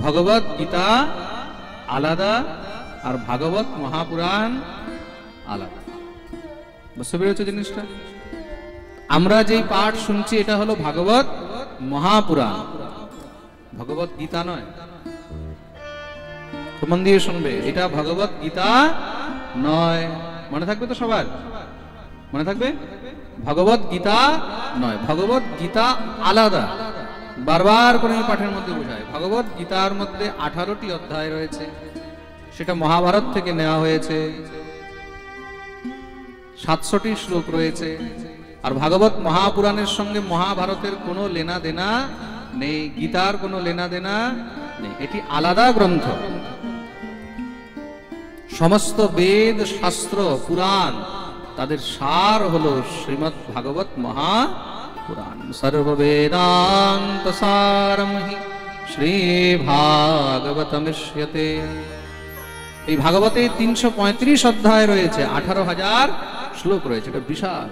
ভগবত গীতা আলাদা আর ভাগবত মহাপুরাণ আলাদা। বুঝতে পেরেছো জিনিসটা? আমরা যেই পাঠ শুনছি এটা হলো ভাগবত মহাপুরাণ, ভগবত গীতা নয়। মন দিয়ে শুনবে, এটা ভগবত গীতা নয়। মনে থাকবে তো সবার? মনে থাকবে? ভগবত গীতা নয়, ভগবত গীতা আলাদা। বারবার করে এই পাঠের মধ্যে বোঝায়, ভগবত গীতার মধ্যে 18টি অধ্যায় রয়েছে, সেটা মহাভারত থেকে নেওয়া হয়েছে। 700টি শ্লোক রয়েছে। আর ভাগবত মহাপুরাণের সঙ্গে মহাভারতের কোনো লেনা দেনা নেই, গীতার কোনো লেনা দেনা নেই, এটি আলাদা গ্রন্থ। সমস্ত বেদ শাস্ত্র পুরাণ তাদের সার হলো শ্রীমদ্ ভাগবত মহাপুরাণ। সর্ববেদান্ত সারম হি শ্রী ভাগবতমিষ্যতে। এই ভাগবতে 335 অধ্যায় রয়েছে, 18,000 শ্লোক রয়েছে, এটা বিশাল।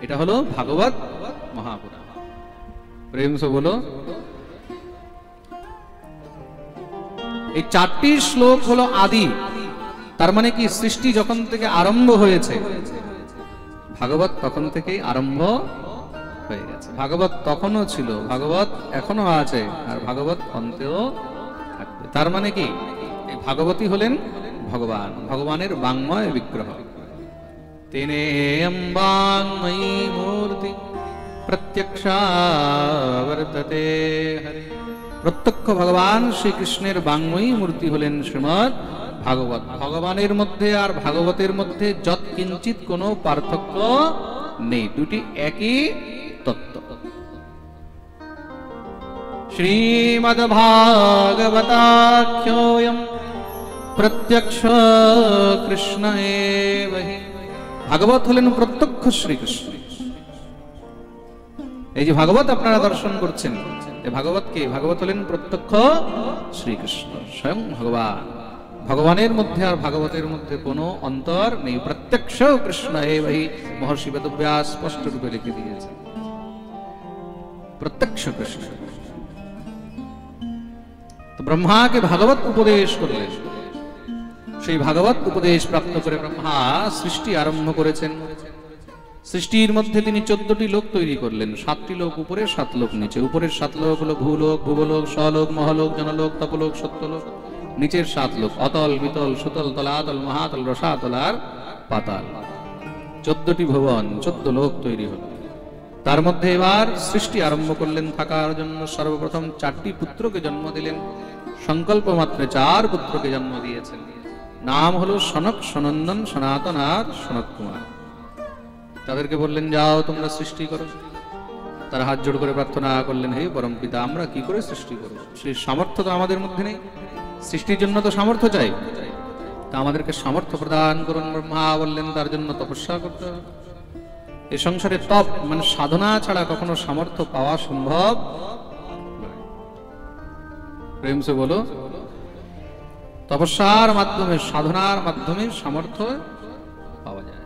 এটা হলো ভাগবত মহাপুরাণ। প্রেম সে বলো। এই 4টি শ্লোক হলো আদি, তার মানে কি সৃষ্টি যখন থেকে আরম্ভ হয়েছে ভাগবত তখন থেকেই আরম্ভ হয়ে গেছে। ভাগবত তখনও ছিল, ভাগবত এখনো আছে, আর ভাগবত অন্তেও থাকবে। তার মানে কি এই ভাগবতী হলেন ভগবান, ভগবানের বাংময় বিগ্রহ। তেনে বাংময়ী মূর্তি প্রত্যক্ষাবর্ততে হরি। প্রত্যক্ষ ভগবান শ্রীকৃষ্ণের বাংময়ী মূর্তি হলেন শ্রীমৎ ভাগবত। ভগবানের মধ্যে আর ভাগবতের মধ্যে যৎকিঞ্চিত কোনো পার্থক্য নেই, দুটি একই তত্ত্ব। শ্রীমদ্ ভাগবতাখ্যোয়ম প্রত্যক্ষ কৃষ্ণ এব হি। ভাগবত হলেন প্রত্যক্ষ শ্রীকৃষ্ণ। এই যে ভাগবত আপনারা দর্শন করছেন, ভাগবত কে? ভাগবত হলেন প্রত্যক্ষ শ্রীকৃষ্ণ, স্বয়ং ভগবান। ভগবানের মধ্যে আর ভাগবতের মধ্যে কোনো অন্তর নেই। প্রত্যক্ষ কৃষ্ণ এব হি মহর্ষি বেদব্যাস স্পষ্ট রূপে লিখে দিয়েছেন, প্রত্যক্ষ কৃষ্ণ। তো ব্রহ্মাকে ভাগবত উপদেশ করলেন, সেই ভাগবত উপদেশ প্রাপ্ত করে ব্রহ্মা সৃষ্টি আরম্ভ করেছেন। সৃষ্টির মধ্যে তিনি 14টি লোক তৈরি করলেন, 7টি লোক উপরে, 7 লোক নিচে। উপরের 7 লোক হলো ভূলোক, ভুবলোক, স্বলোক, মহলোক, জনলোক, তপলোক, সত্যলোক। নিচের 7 লোক অতল, বিতল, সুতল, তলাতল, মহাতল, রসাতল আর পাতাল। 14টি ভুবন, 14 লোক তৈরি হল। তার মধ্যে এবার সৃষ্টি আরম্ভ করলেন থাকার জন্য। সর্বপ্রথম 4টি পুত্রকে জন্ম দিলেন, সংকল্প মাত্রে 4 পুত্রকে জন্ম দিয়েছেন। নাম হলো সনক, সনন্দন, সনাতন আর সনত কুমার। তাদেরকে বললেন যাও তোমরা সৃষ্টি করো। তারা হাত জোড় করে প্রার্থনা করলেন, হে পরম পিতা, আমরা কি করে সৃষ্টি করব? সেই সামর্থ্য তো আমাদের মধ্যে নেই, সৃষ্টির জন্য তো সামর্থ্য চাই, তা আমাদেরকে সামর্থ্য প্রদান করুন। ব্রহ্মা বললেন তার জন্য তপস্যা করতে হবে। এই সংসারে তপ মানে সাধনা ছাড়া কখনো সামর্থ্য পাওয়া সম্ভব নয়। প্রেম সে বলো। তপস্যার মাধ্যমে, সাধনার মাধ্যমে সামর্থ্য পাওয়া যায়।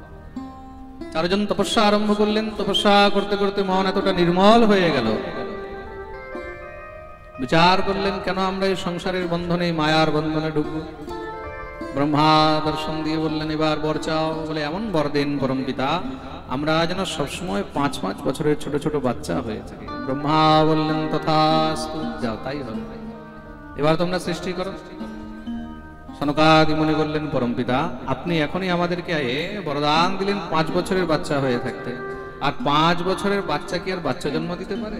4 জন তপস্যা আরম্ভ করলেন। তপস্যা করতে করতে মন এতটা নির্মল হয়ে গেল, বিচার করলেন কেন আমরা এই সংসারের বন্ধনে, মায়ার বন্ধনে ঢুকবো। ব্রহ্মা দর্শন দিয়ে বললেন এবার বর চাও। বলে এমন বর দেন পরম পিতা, আমরা যেন সবসময় 5-5 বছরের ছোট ছোট বাচ্চা হয়ে থাকি। ব্রহ্মা বললেন তথাস্তু, যাও তাই হবে, এবার তোমরা সৃষ্টি করো। সনকাদি মুনি বললেন পরম পিতা, আপনি এখনই আমাদেরকে বরদান দিলেন 5 বছরের বাচ্চা হয়ে থাকতে, আর 5 বছরের বাচ্চা কি আর বাচ্চা জন্ম দিতে পারে?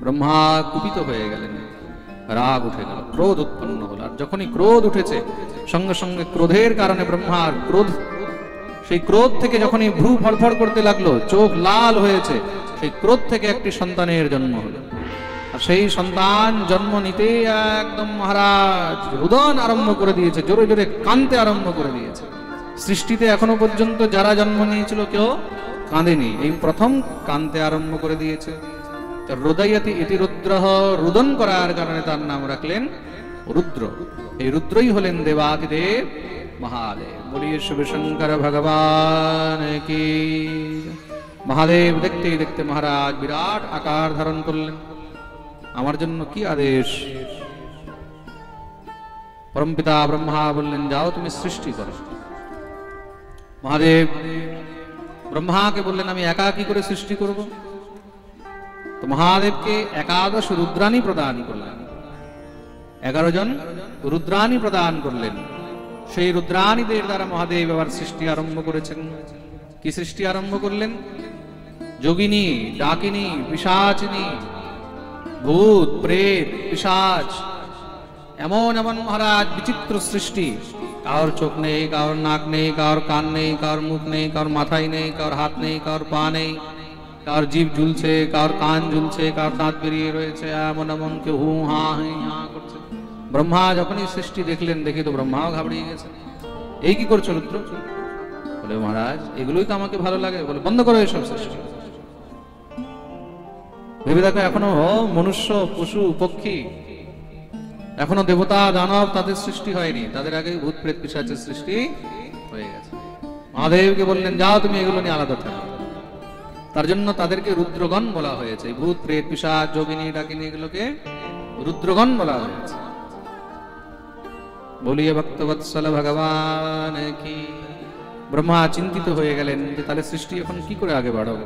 ব্রহ্মা কুপিত হয়ে গেলেন, রাগ উঠে গেল, ক্রোধ উৎপন্ন হল। আর যখনই ক্রোধ উঠেছে, সঙ্গে সঙ্গে ক্রোধের কারণে ব্রহ্মার ক্রোধ, সেই ক্রোধ থেকে যখনই ভ্রু ফড়ফড় করতে লাগলো, চোখ লাল হয়েছে, সেই ক্রোধ থেকে একটি সন্তানের জন্ম হলো। আর সেই সন্তান জন্ম নিতে একদম মহারাজ রুদন আরম্ভ করে দিয়েছে, জোরে জোরে কাঁদতে আরম্ভ করে দিয়েছে। সৃষ্টিতে এখনো পর্যন্ত যারা জন্ম নিয়েছিল কেউ কাঁদেনি, এই প্রথম কাঁদতে আরম্ভ করে দিয়েছে। রুদয়তি ইতি রুদ্রঃ, রুদন করার কারণে তার নাম রাখলেন রুদ্র। এই রুদ্রই হলেন দেবাদিদেব মহাদেব। বলিয়ে শিব শঙ্কর ভগবান কি। মহাদেব দেখতে দেখতে মহারাজ বিরাট আকার ধারণ করলেন। আমার জন্য কি আদেশ? পরমপিতা ব্রহ্মা বললেন, যাও তুমি সৃষ্টি করো। মহাদেব ব্রহ্মাকে বললেন, আমি একা কি করে সৃষ্টি করব? তো মহাদেবকে একাদশ রুদ্রাণী প্রদান করলেন, 11 জন রুদ্রাণী প্রদান করলেন। সেই রুদ্রাণীদের দ্বারা মহাদেব আবার সৃষ্টি আরম্ভ করেছেন। কি সৃষ্টি আরম্ভ করলেন? যোগিনী, ডাকিনী, পিশাচিনী, ভূত, প্রেত, পিশাচ, এমন এমন মহারাজ বিচিত্র সৃষ্টি। কারোর চোখ নেই, কারোর নাক নেই, কারোর কান নেই, কারোর মুখ নেই, কারোর মাথায় নেই, কারোর হাত নেই, কারোর পা নেই, কারোর জিভ ঝুলছে, কারোর কান ঝুলছে, কারোর দাঁত বেরিয়ে রয়েছে, এমন এমন কেউ হু হা হা করছে। ব্রহ্মা যখনই সৃষ্টি দেখলেন, দেখে তো ব্রহ্মাও ঘাবড়িয়ে গেছে। এই কি করছো রুদ্র? বলে, মহারাজ এগুলোই তো আমাকে ভালো লাগে। বলে, বন্ধ করো এসব সৃষ্টি। ভেবে দেখো, এখনো মনুষ্য, পশু, পক্ষী, এখনো দেবতা, দানব তাদের সৃষ্টি হয়নি, তাদের আগে ভূত প্রেত পিশাচের সৃষ্টি হয়ে গেছে। মহাদেবকে বললেন, যাও তুমি এগুলো নিয়ে আলাদা থাকো। তার জন্য তাদেরকে রুদ্রগণ বলা হয়েছে। ভূত প্রেত পিশাচ যোগিনী ডাকিনী এগুলোকে রুদ্রগণ বলা হয়েছে। বলিয়ে ভক্তবৎসল ভগবান কি। ব্রহ্মা চিন্তিত হয়ে গেলেন যে তাহলে সৃষ্টি এখন কি করে আগে বাড়াবো।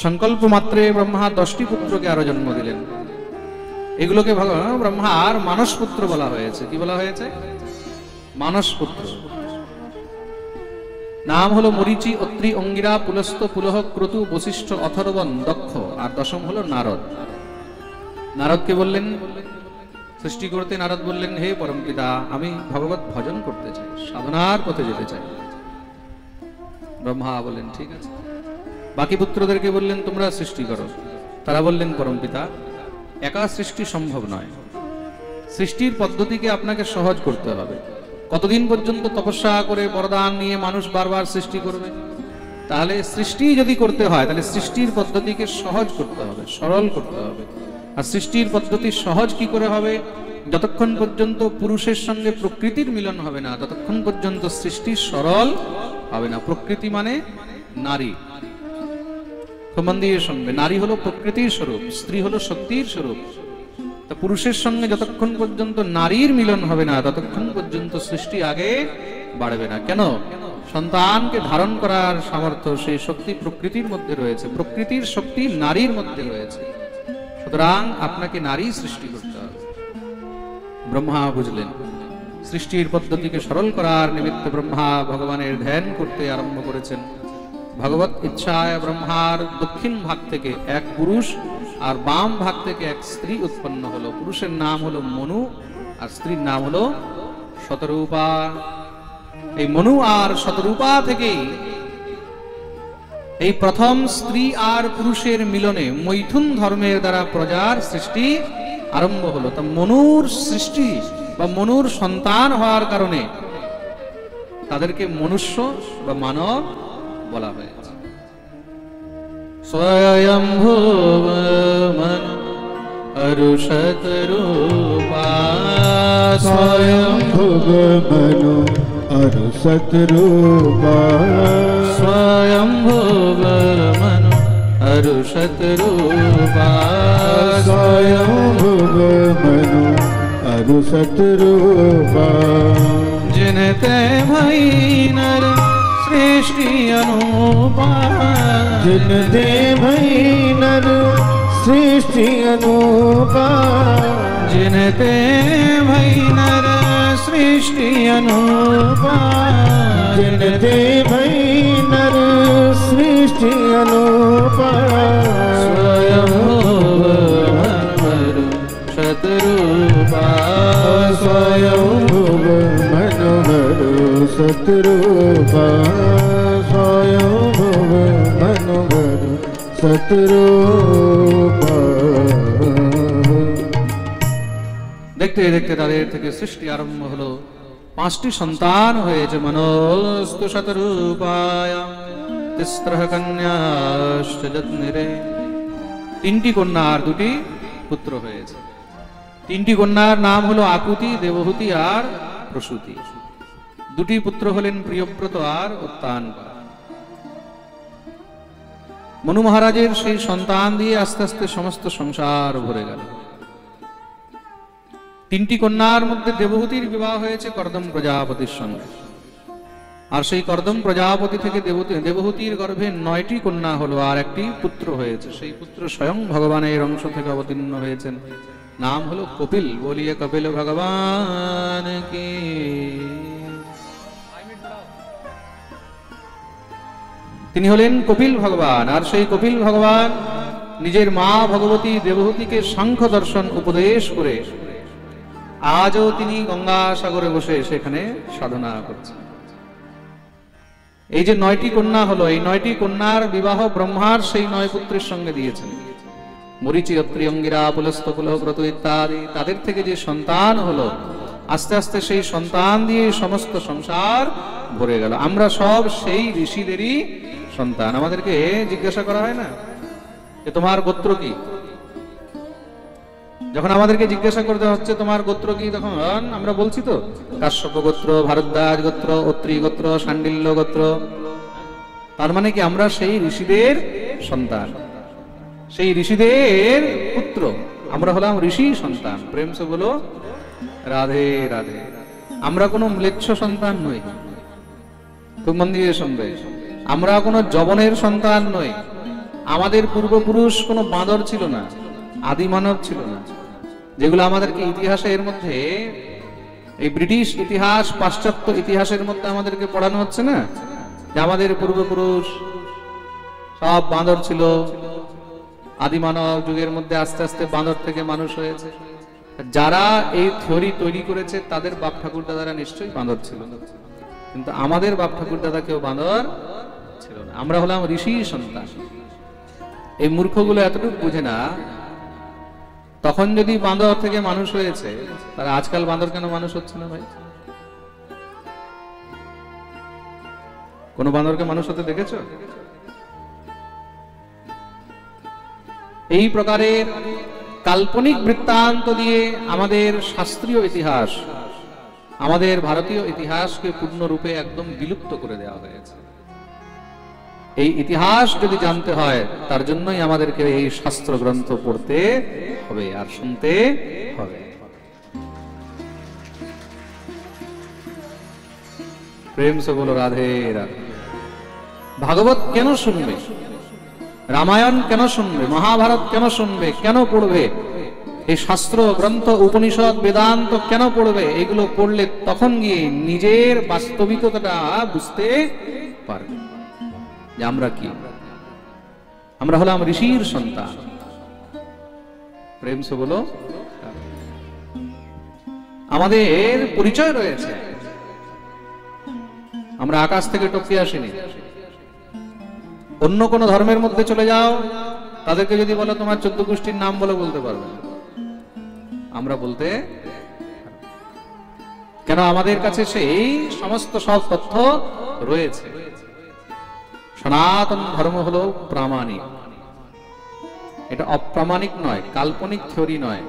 সংকল্প মাত্রে ব্রহ্মা 10টি পুত্রকে আরো জন্ম দিলেন। এগুলোকে ব্রহ্মার মানস পুত্র বলা হয়েছে। কি বলা হয়েছে? মানস পুত্র। নাম হলো মরিচি, অত্রি, অঙ্গিরা, পুলস্ত, পুলহ, ক্রতু, বশিষ্ঠ, অথর্বণ, দক্ষ, আর 10ম হলো নারদ। নারদকে বললেন সৃষ্টি করতে। নারদ বললেন, হে পরমপিতা, আমি ভগবত ভজন করতে চাই, সাধনার পথে যেতে চাই। ব্রহ্মা বললেন, ঠিক আছে। বাকি পুত্রদেরকে বললেন, তোমরা সৃষ্টি করো। তারা বললেন, পরমপিতা, একা সৃষ্টি সম্ভব নয়, সৃষ্টির পদ্ধতিকে আপনাকে সহজ করতে হবে। কতদিন পর্যন্ত তপস্যা করে বরদান নিয়ে মানুষ বারবার সৃষ্টি করবে? তাহলে সৃষ্টি যদি করতে হয়, তাহলে সৃষ্টির পদ্ধতিকে সহজ করতে হবে, সরল করতে হবে। আর সৃষ্টির পদ্ধতি সহজ কি করে হবে? যতক্ষণ পর্যন্ত পুরুষের সঙ্গে প্রকৃতির মিলন হবে না, ততক্ষণ পর্যন্ত সৃষ্টি সরল হবে না। প্রকৃতি মানে নারী। মন দিয়ে শুনবে, নারী হলো প্রকৃতির স্বরূপ, স্ত্রী হলো শক্তির স্বরূপ। তা পুরুষের সঙ্গে যতক্ষণ পর্যন্ত নারীর মিলন হবে না, ততক্ষণ পর্যন্ত সৃষ্টি আগে বাড়বে না। কেন? সন্তানকে ধারণ করার সামর্থ্য, সেই শক্তি প্রকৃতির মধ্যে রয়েছে, প্রকৃতির শক্তি নারীর মধ্যে রয়েছে। সুতরাং আপনাকে নারী সৃষ্টি করতে হবে। ব্রহ্মা বুঝলেন, সৃষ্টির পদ্ধতিকে সরল করার নিমিত্তে ব্রহ্মা ভগবানের ধ্যান করতে আরম্ভ করেছেন। ভগবত ইচ্ছায় ব্রহ্মার দক্ষিণ ভাগ থেকে এক পুরুষ আর বাম ভাগ থেকে এক স্ত্রী উৎপন্ন হলো। পুরুষের নাম হলো মনু আর স্ত্রীর নাম হলো শতরূপা। এই মনু আর শতরূপা থেকেই এই প্রথম স্ত্রী আর পুরুষের মিলনে মৈথুন ধর্মের দ্বারা প্রজার সৃষ্টি আরম্ভ হলো। তা মনুর সৃষ্টি বা মনুর সন্তান হওয়ার কারণে তাদেরকে মনুষ্য বা মানব বলা হয়েছে। স্বয়ম্ভুব মনু অরুষত রূপা, স্বয়ম্ভুব মনু অরুষত রূপা, স্বয়ম্ভুব মনু অরুষত রূপা, স্বয়ম্ভুব মনু অরুষত রূপা। जिनते भई नर सृष्टि अनुपा, जिनते भई नर सृष्टि अनुपा, जिनते भई नर सृष्टि अनुपा, जिनते भई नर सृष्टि अनुपा। स्वयंभुव मनु शतरूपा, स्वयंभुव मनोहर सतरूपा, स्वयंभुव मनोहर सतरूपा। দেখতে দেখতে তাদের থেকে সৃষ্টি আরম্ভ হলো। 5টি সন্তান হয়েছে। মনস্তু শতরূপায় তিস্রঃ কন্যাশ্চ যত্নিরে। 3টি কন্যা আর 2টি পুত্র হয়েছে। 3টি কন্যার নাম হলো আকুতি, দেবহূতি আর প্রসূতি। 2টি পুত্র হলেন প্রিয়ব্রত আর উত্তানপা। মনু মহারাজের সেই সন্তান দিয়ে আস্তে আস্তে সমস্ত সংসার ভরে গেল। তিনটি কন্যার মধ্যে দেবহূতির বিবাহ হয়েছে কর্দম প্রজাপতির সঙ্গে, আর সেই কর্দম প্রজাপতি থেকে দেবহূতির গর্ভে 9টি কন্যা হলো, আর একটি পুত্র হয়েছে। সেই পুত্র স্বয়ং ভগবানের অংশ থেকে অবতীর্ণ হয়েছেন, নাম হলো কপিল। বলিয়ে কপিল ভগবান কি। তিনি হলেন কপিল ভগবান, আর সেই কপিল ভগবান নিজের মা ভগবতী দেবহূতিকে সাংখ্য দর্শন উপদেশ করে আজও তিনি গঙ্গা সাগরে বসে সেখানে সাধনা করছেন। এই যে 9টি কন্যা হলো, এই 9টি কন্যার বিবাহ ব্রহ্মার সেই 9 পুত্রের সঙ্গে দিয়েছেন। মরিচি, অত্রি, অঙ্গিরা, পুলস্ত, পুলহ, ক্রতু ইত্যাদি তাদের থেকে যে সন্তান হলো, আস্তে আস্তে সেই সন্তান দিয়ে সমস্ত সংসার ভরে গেল। আমরা সব সেই ঋষিদেরই সন্তান। আমাদেরকে জিজ্ঞাসা করা হয় না যে তোমার গোত্র কি? যখন আমাদেরকে জিজ্ঞাসা করতে হচ্ছে তোমার গোত্র কি, তখন আমরা বলছি তো কাশ্যপ গোত্র, ভারদ্বাজ গোত্র, অত্রি গোত্র, শাণ্ডিল্য গোত্র। তার মানে কি আমরা সেই ঋষিদের সন্তান, সেই ঋষিদের পুত্র। আমরা হলাম ঋষি সন্তান। প্রেম সে বলো রাধে রাধে। আমরা কোনো ম্লেচ্ছ সন্তান নই, খুব মন দিয়ে শুনবে। আমরা কোনো যবনের সন্তান নই। আমাদের পূর্বপুরুষ কোনো বাঁদর ছিল না, আদি মানব ছিল না, যেগুলো আমাদেরকে ইতিহাসের মধ্যে, এই ব্রিটিশ ইতিহাস, পাশ্চাত্য ইতিহাসের মধ্যে আমাদেরকে পড়ানো হচ্ছে না, যে আমাদের পূর্বপুরুষ সব বাঁদর ছিল, আদি মানব যুগের মধ্যে আস্তে আস্তে বাঁদর থেকে মানুষ হয়েছে। যারা এই থিওরি তৈরি করেছে তাদের বাপ ঠাকুর দাদারা নিশ্চয়ই বাঁদর ছিল, কিন্তু আমাদের বাপ ঠাকুর দাদা কেউ বাঁদর ছিল না। আমরা হলাম ঋষি সন্তান। এই মূর্খগুলো এতটুকু বুঝে না, তখন যদি বাঁদর থেকে মানুষ হয়েছে, তারা আজকাল বাঁদর কেন মানুষ হচ্ছে না ভাই? কোন বাঁদরকে মানুষ হতে দেখেছো? এই প্রকারের কাল্পনিক বৃত্তান্ত দিয়ে আমাদের শাস্ত্রীয় ইতিহাস, আমাদের ভারতীয় ইতিহাসকে পূর্ণরূপে একদম বিলুপ্ত করে দেওয়া হয়েছে। এই ইতিহাস যদি জানতে হয়, তার জন্যই আমাদেরকে এই শাস্ত্র গ্রন্থ পড়তে হবে আর শুনতে হবে। প্রেম সে বলো রাধে রাধে। ভাগবত কেন শুনবে? রামায়ণ কেন শুনবে? মহাভারত কেন শুনবে? কেন পড়বে? এই শাস্ত্র গ্রন্থ, উপনিষদ, বেদান্ত কেন পড়বে? এগুলো পড়লে তখন গিয়ে নিজের বাস্তবিকতাটা বুঝতে পারবে যে আমরা কি। আমরা হলাম ঋষির সন্তান। প্রেম সে বলো। আমাদের পরিচয় রয়েছে, আমরা আকাশ থেকে টপকে আসিনি। অন্য কোন ধর্মের মধ্যে চলে যাও, তাদেরকে যদি বলো তোমার 14 গোষ্ঠীর নাম বলে, বলতে পারবে না। আমরা বলতে কেন? আমাদের কাছে সেই সমস্ত সব তথ্য রয়েছে। সনাতন ধর্ম হলো প্রামাণিক, এটা অপ্রামাণিক নয়, কাল্পনিক থিওরি নয়।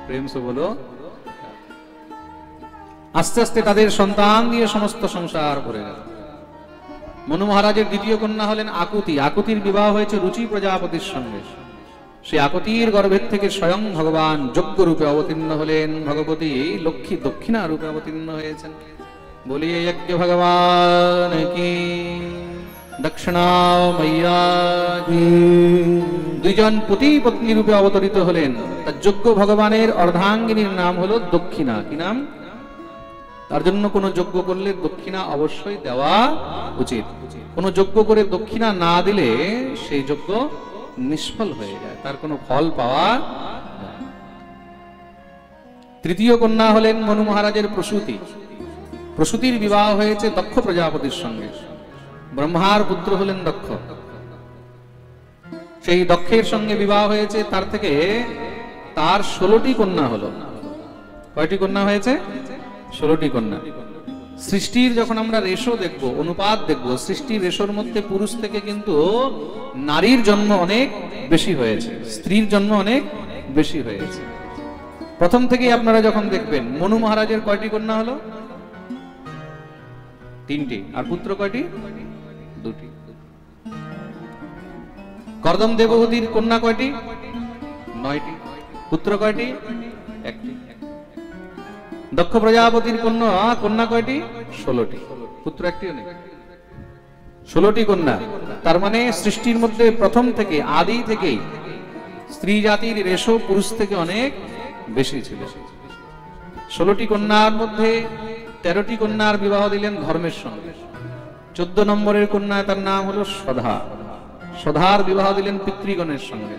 প্রেম সে বলো। আস্তে আস্তে তাদের সন্তান দিয়ে সমস্ত সংসার ভরে গেল। মনু মহারাজের দ্বিতীয় কন্যা হলেন আকুতি। আকুতির বিবাহ হয়েছে রুচি প্রজাপতির সঙ্গে। সেই আকুতির গর্ভের থেকে স্বয়ং ভগবান যজ্ঞ রূপে অবতীর্ণ হলেন। ভগবতী লক্ষ্মী দক্ষিণা রূপে অবতীর্ণ হয়েছেন। বলিয়ে যজ্ঞ ভগবান কি, দক্ষিণা মাইয়া কি। দুইজন পতি পত্নী রূপে অবতরিত হলেন। তার যজ্ঞ ভগবানের অর্ধাঙ্গিনীর নাম হলো দক্ষিণা। কি নাম? তার জন্য কোন যজ্ঞ করলে দক্ষিণা অবশ্যই দেওয়া উচিত। কোন যজ্ঞ করে দক্ষিণা না দিলে সেই যজ্ঞ নিষ্ফল হয়ে যায়, তার কোনো ফল পাওয়া যায়। তৃতীয় কন্যা হলেন মনু মহারাজের প্রসূতি। প্রসূতির বিবাহ হয়েছে দক্ষ প্রজাপতির সঙ্গে। ব্রহ্মার পুত্র হলেন দক্ষ। সেই দক্ষের সঙ্গে বিবাহ হয়েছে, তার থেকে তার 16টি কন্যা হলো। কয়টি কন্যা হয়েছে? 16টি কন্যা। সৃষ্টির যখন আমরা রেশো দেখব, অনুপাত দেখব, সৃষ্টির রেশোর মধ্যে পুরুষ থেকে কিন্তু নারীর জন্ম অনেক বেশি হয়েছে, স্ত্রীর জন্ম অনেক বেশি হয়েছে। প্রথম থেকেই আপনারা যখন দেখবেন, মনু মহারাজের কয়টি কন্যা হলো? 3টি। আর পুত্র কয়টি? 2টি। কর্দম দেবহূতির কন্যা কয়টি? 9টি। পুত্র কয়টি? 1টি। দক্ষ প্রজাপতির কন্যা কয়টি? 16টি। পুত্র একটিও নেই, 16টি কন্যা। তার মানে সৃষ্টির মধ্যে প্রথম থেকে, আদি থেকেই স্ত্রী জাতির রেশো পুরুষ থেকে অনেক বেশি ছিল। 16টি কন্যার মধ্যে 13টি কন্যার বিবাহ দিলেন ধর্মের সঙ্গে। 14 নম্বরের কন্যা, তার নাম হলো সধা। সধার বিবাহ দিলেন পিতৃগণের সঙ্গে।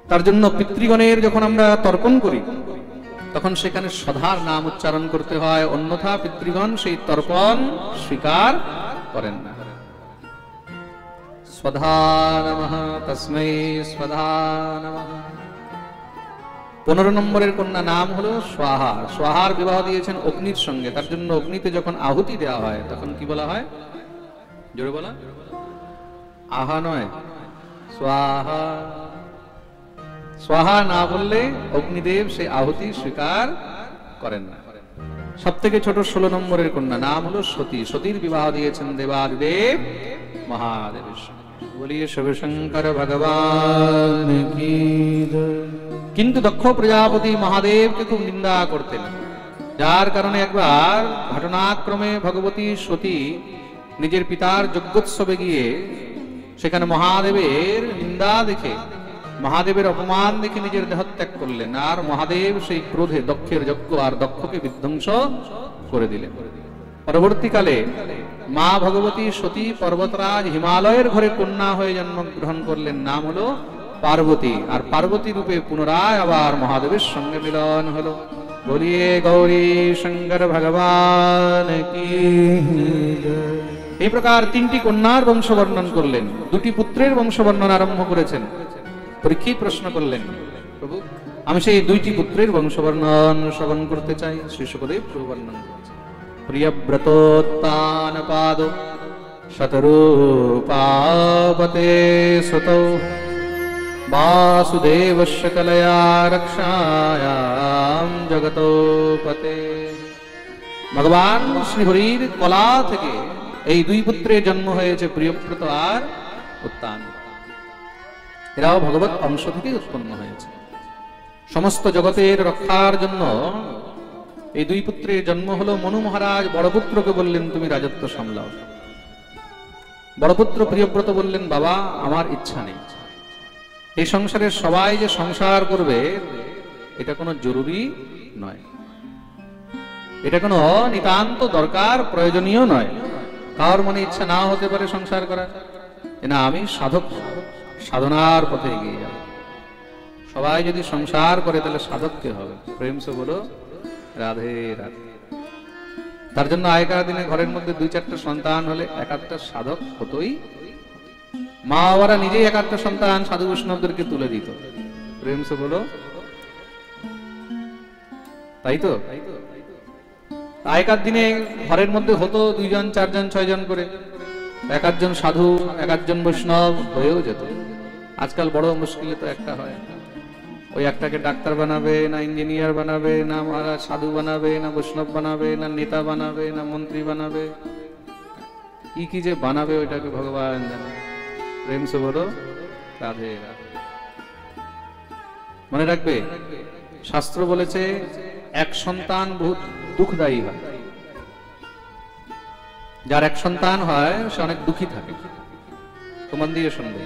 তার জন্য পিতৃগণের যখন আমরা তর্পণ করি তখন সেখানে সধার নাম উচ্চারণ করতে হয়, অন্যথা পিতৃগণ সেই তর্পণ স্বীকার করেন না। স্বধা নমঃ, তস্मै স্বধা নমঃ। 15 নম্বরের কন্যা নাম হলো স্বাহা। স্বাহার বিবাহ দিয়েছেন অগ্নির সঙ্গে। তার জন্য অগ্নিতে যখন আহুতি দেওয়া হয় তখন কি বলা হয়? জোরে বলা, আহা নয়, স্বাহা। স্বাহা না বললে অগ্নিদেব সেই আহুতি স্বীকার করেন না। সব থেকে ছোট 16 নম্বরের কন্যা নাম হলো সতী। সতীর বিবাহ দিয়েছেন দেবাদিদেব মহাদেবের সঙ্গে। বলিয়ে শিবশঙ্কর ভগবান কি জয়। কিন্তু দক্ষ প্রজাপতি মহাদেবকে খুব নিন্দা করতেন, যার কারণে একবার ঘটনাক্রমে ভগবতী সতী নিজের পিতার যজ্ঞোৎসবে গিয়ে সেখানে মহাদেবের নিন্দা দেখে, মহাদেবের অপমান দেখে নিজের দেহত্যাগ করলেন। আর মহাদেব সেই ক্রোধে দক্ষের যজ্ঞ আর দক্ষকে বিধ্বংস করে দিলেন। পরবর্তীকালে মা ভগবতী সতী পর্বতরাজ হিমালয়ের ঘরে কন্যা হয়ে জন্মগ্রহণ করলেন, নাম হলো পার্বতী। আর পার্বতী রূপে পুনরায় আবার মহাদেবের সঙ্গে মিলন হলো। বলিয়ে গৌরী শঙ্কর ভগবান কি। এই প্রকার 3টি কন্যার বংশ বর্ণন করলেন, 2টি পুত্রের বংশ বর্ণন আরম্ভ করেছেন। পরীক্ষিত প্রশ্ন করলেন, প্রভু আমি সেই 2টি পুত্রের বংশ বর্ণন শ্রবণ করতে চাই। শ্রী শুকদেব প্রভু বর্ণন করেছেন। প্রিয়ব্রতোত্তানপাদ শতরূপাপতে সুতৌ বাসুদেবস্য কলয়া রক্ষায়াম জগতোপতে। ভগবান শ্রীহরির কলা থেকে এই 2 পুত্রের জন্ম হয়েছে, প্রিয়ব্রত আর উত্তান। এরাও ভগবত অংশ থেকে উৎপন্ন হয়েছে। সমস্ত জগতের রক্ষার জন্য এই 2 পুত্রের জন্ম হলো। মনু মহারাজ বড় পুত্রকে বললেন, তুমি রাজত্ব সামলাও। বড় পুত্র প্রিয়ব্রত বললেন, বাবা আমার ইচ্ছা নেই। এই সংসারের সবাই যে সংসার করবে এটা কোনো জরুরি নয়, এটা কোনো নিতান্ত দরকার প্রয়োজনীয় নয়। কারোর মনে ইচ্ছা না হতে পারে সংসার করা, না আমি সাধক, সাধনার পথে এগিয়ে যাব। সবাই যদি সংসার করে তাহলে সাধক কে হবে? প্রেম সে বলো রাধে রাধে। তার জন্য আগেকার দিনে ঘরের মধ্যে 2-4টা সন্তান হলে 1-1টা সাধক হতোই। মা বাবারা নিজেই 1-1টা সন্তান সাধু বৈষ্ণবদেরকে তুলে দিত। প্রেম সে বলো, তাই তো? আগেকার দিনে ঘরের মধ্যে হতো 2জন 4জন 6জন করে, 1-1জন সাধু 1-1জন বৈষ্ণব হয়েও যেত। আজকাল বড় মুশকিলে তো একটা হয়, ওই একটাকে ডাক্তার বানাবে, না ইঞ্জিনিয়ার বানাবে, না মহারাজ সাধু বানাবে, না বৈষ্ণব বানাবে, না নেতা বানাবে, না মন্ত্রী বানাবে, কি কি যে বানাবে ওইটাকে ভগবান জানে। প্রেম সে বলো রাধে রাধে। মনে রাখবে, শাস্ত্র বলেছে 1 সন্তান বহুত দুঃখদায়ী হয়। যার 1 সন্তান হয় সে অনেক দুঃখী থাকে। তোমার দিয়ে শুনবে,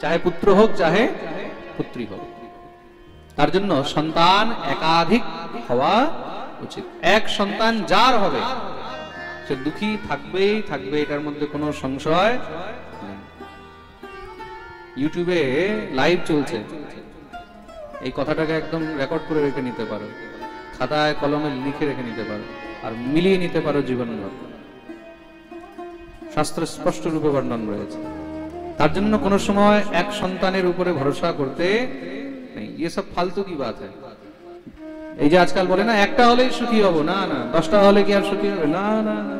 চাহে পুত্র হোক চাহে পুত্রী হোক। তার জন্য সন্তান একাধিক হওয়া উচিত। 1 সন্তান যার হবে সে দুঃখী থাকবেই থাকবে, এটার মধ্যে কোনো সংশয় নেই। ইউটিউবে লাইভ চলছে, এই কথাটাকে একদম রেকর্ড করে রেখে নিতে পারো, খাতায় কলমে লিখে রেখে নিতে পারো, আর মিলিয়ে নিতে পারো জীবনভর। শাস্ত্রে স্পষ্ট রূপে বর্ণন রয়েছে। তার জন্য কোন সময় 1 সন্তানের উপরে ভরসা করতে নেই। ये सब फालतू की बात है। এই যে আজকাল বলে না 1টা হলেই সুখী হব, না না 10টা হলে কি আর সুখী হবে? না না না।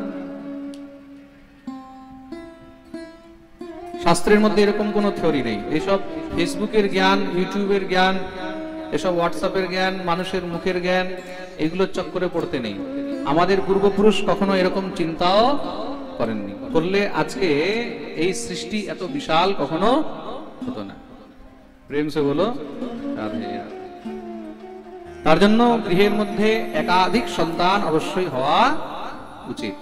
শাস্ত্রের মধ্যে এরকম কোনো থিওরি নেই। এসব ফেসবুকের জ্ঞান, ইউটিউবের জ্ঞান, এসব হোয়াটসঅ্যাপের জ্ঞান, মানুষের মুখের জ্ঞান, এগুলোর চক্করে পড়তে নেই। আমাদের পূর্বপুরুষ কখনো এরকম চিন্তাও করেননি, করলে আজকে এই সৃষ্টি এত বিশাল কখনো হতো না। প্রেম সে বলো রাধে রাধে। তার জন্য গৃহের মধ্যে একাধিক সন্তান অবশ্যই হওয়া উচিত,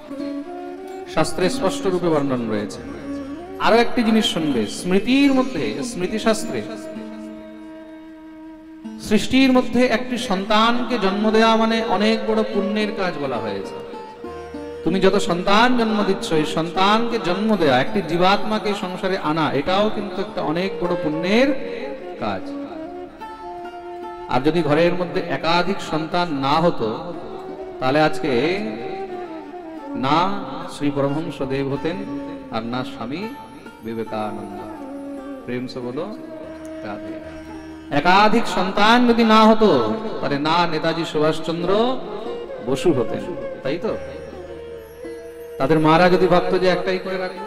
শাস্ত্রে স্পষ্ট রূপে বর্ণন রয়েছে। আরো একটি জিনিস শুনবে, স্মৃতির মধ্যে, স্মৃতি শাস্ত্রে সৃষ্টির মধ্যে একটি সন্তানকে জন্ম দেওয়া মানে অনেক বড় পুণ্যের কাজ বলা হয়েছে। তুমি যত সন্তান জন্ম দিচ্ছ, এই সন্তানকে জন্ম দেওয়া, একটি জীবাত্মাকে সংসারে আনা, এটাও কিন্তু একটা অনেক বড় পুণ্যের কাজ। আর যদি ঘরের মধ্যে একাধিক সন্তান না হতো, তাহলে আজকে না শ্রী পরমহংস দেব হতেন আর না স্বামী বিবেকানন্দ। প্রেম সে বলো রাধে। একাধিক সন্তান যদি না হতো, তাহলে না নেতাজি সুভাষচন্দ্র বসু হতেন, তাই তো? তাদের মারা যদি ভাবতো যে একটাই করে রাখবো,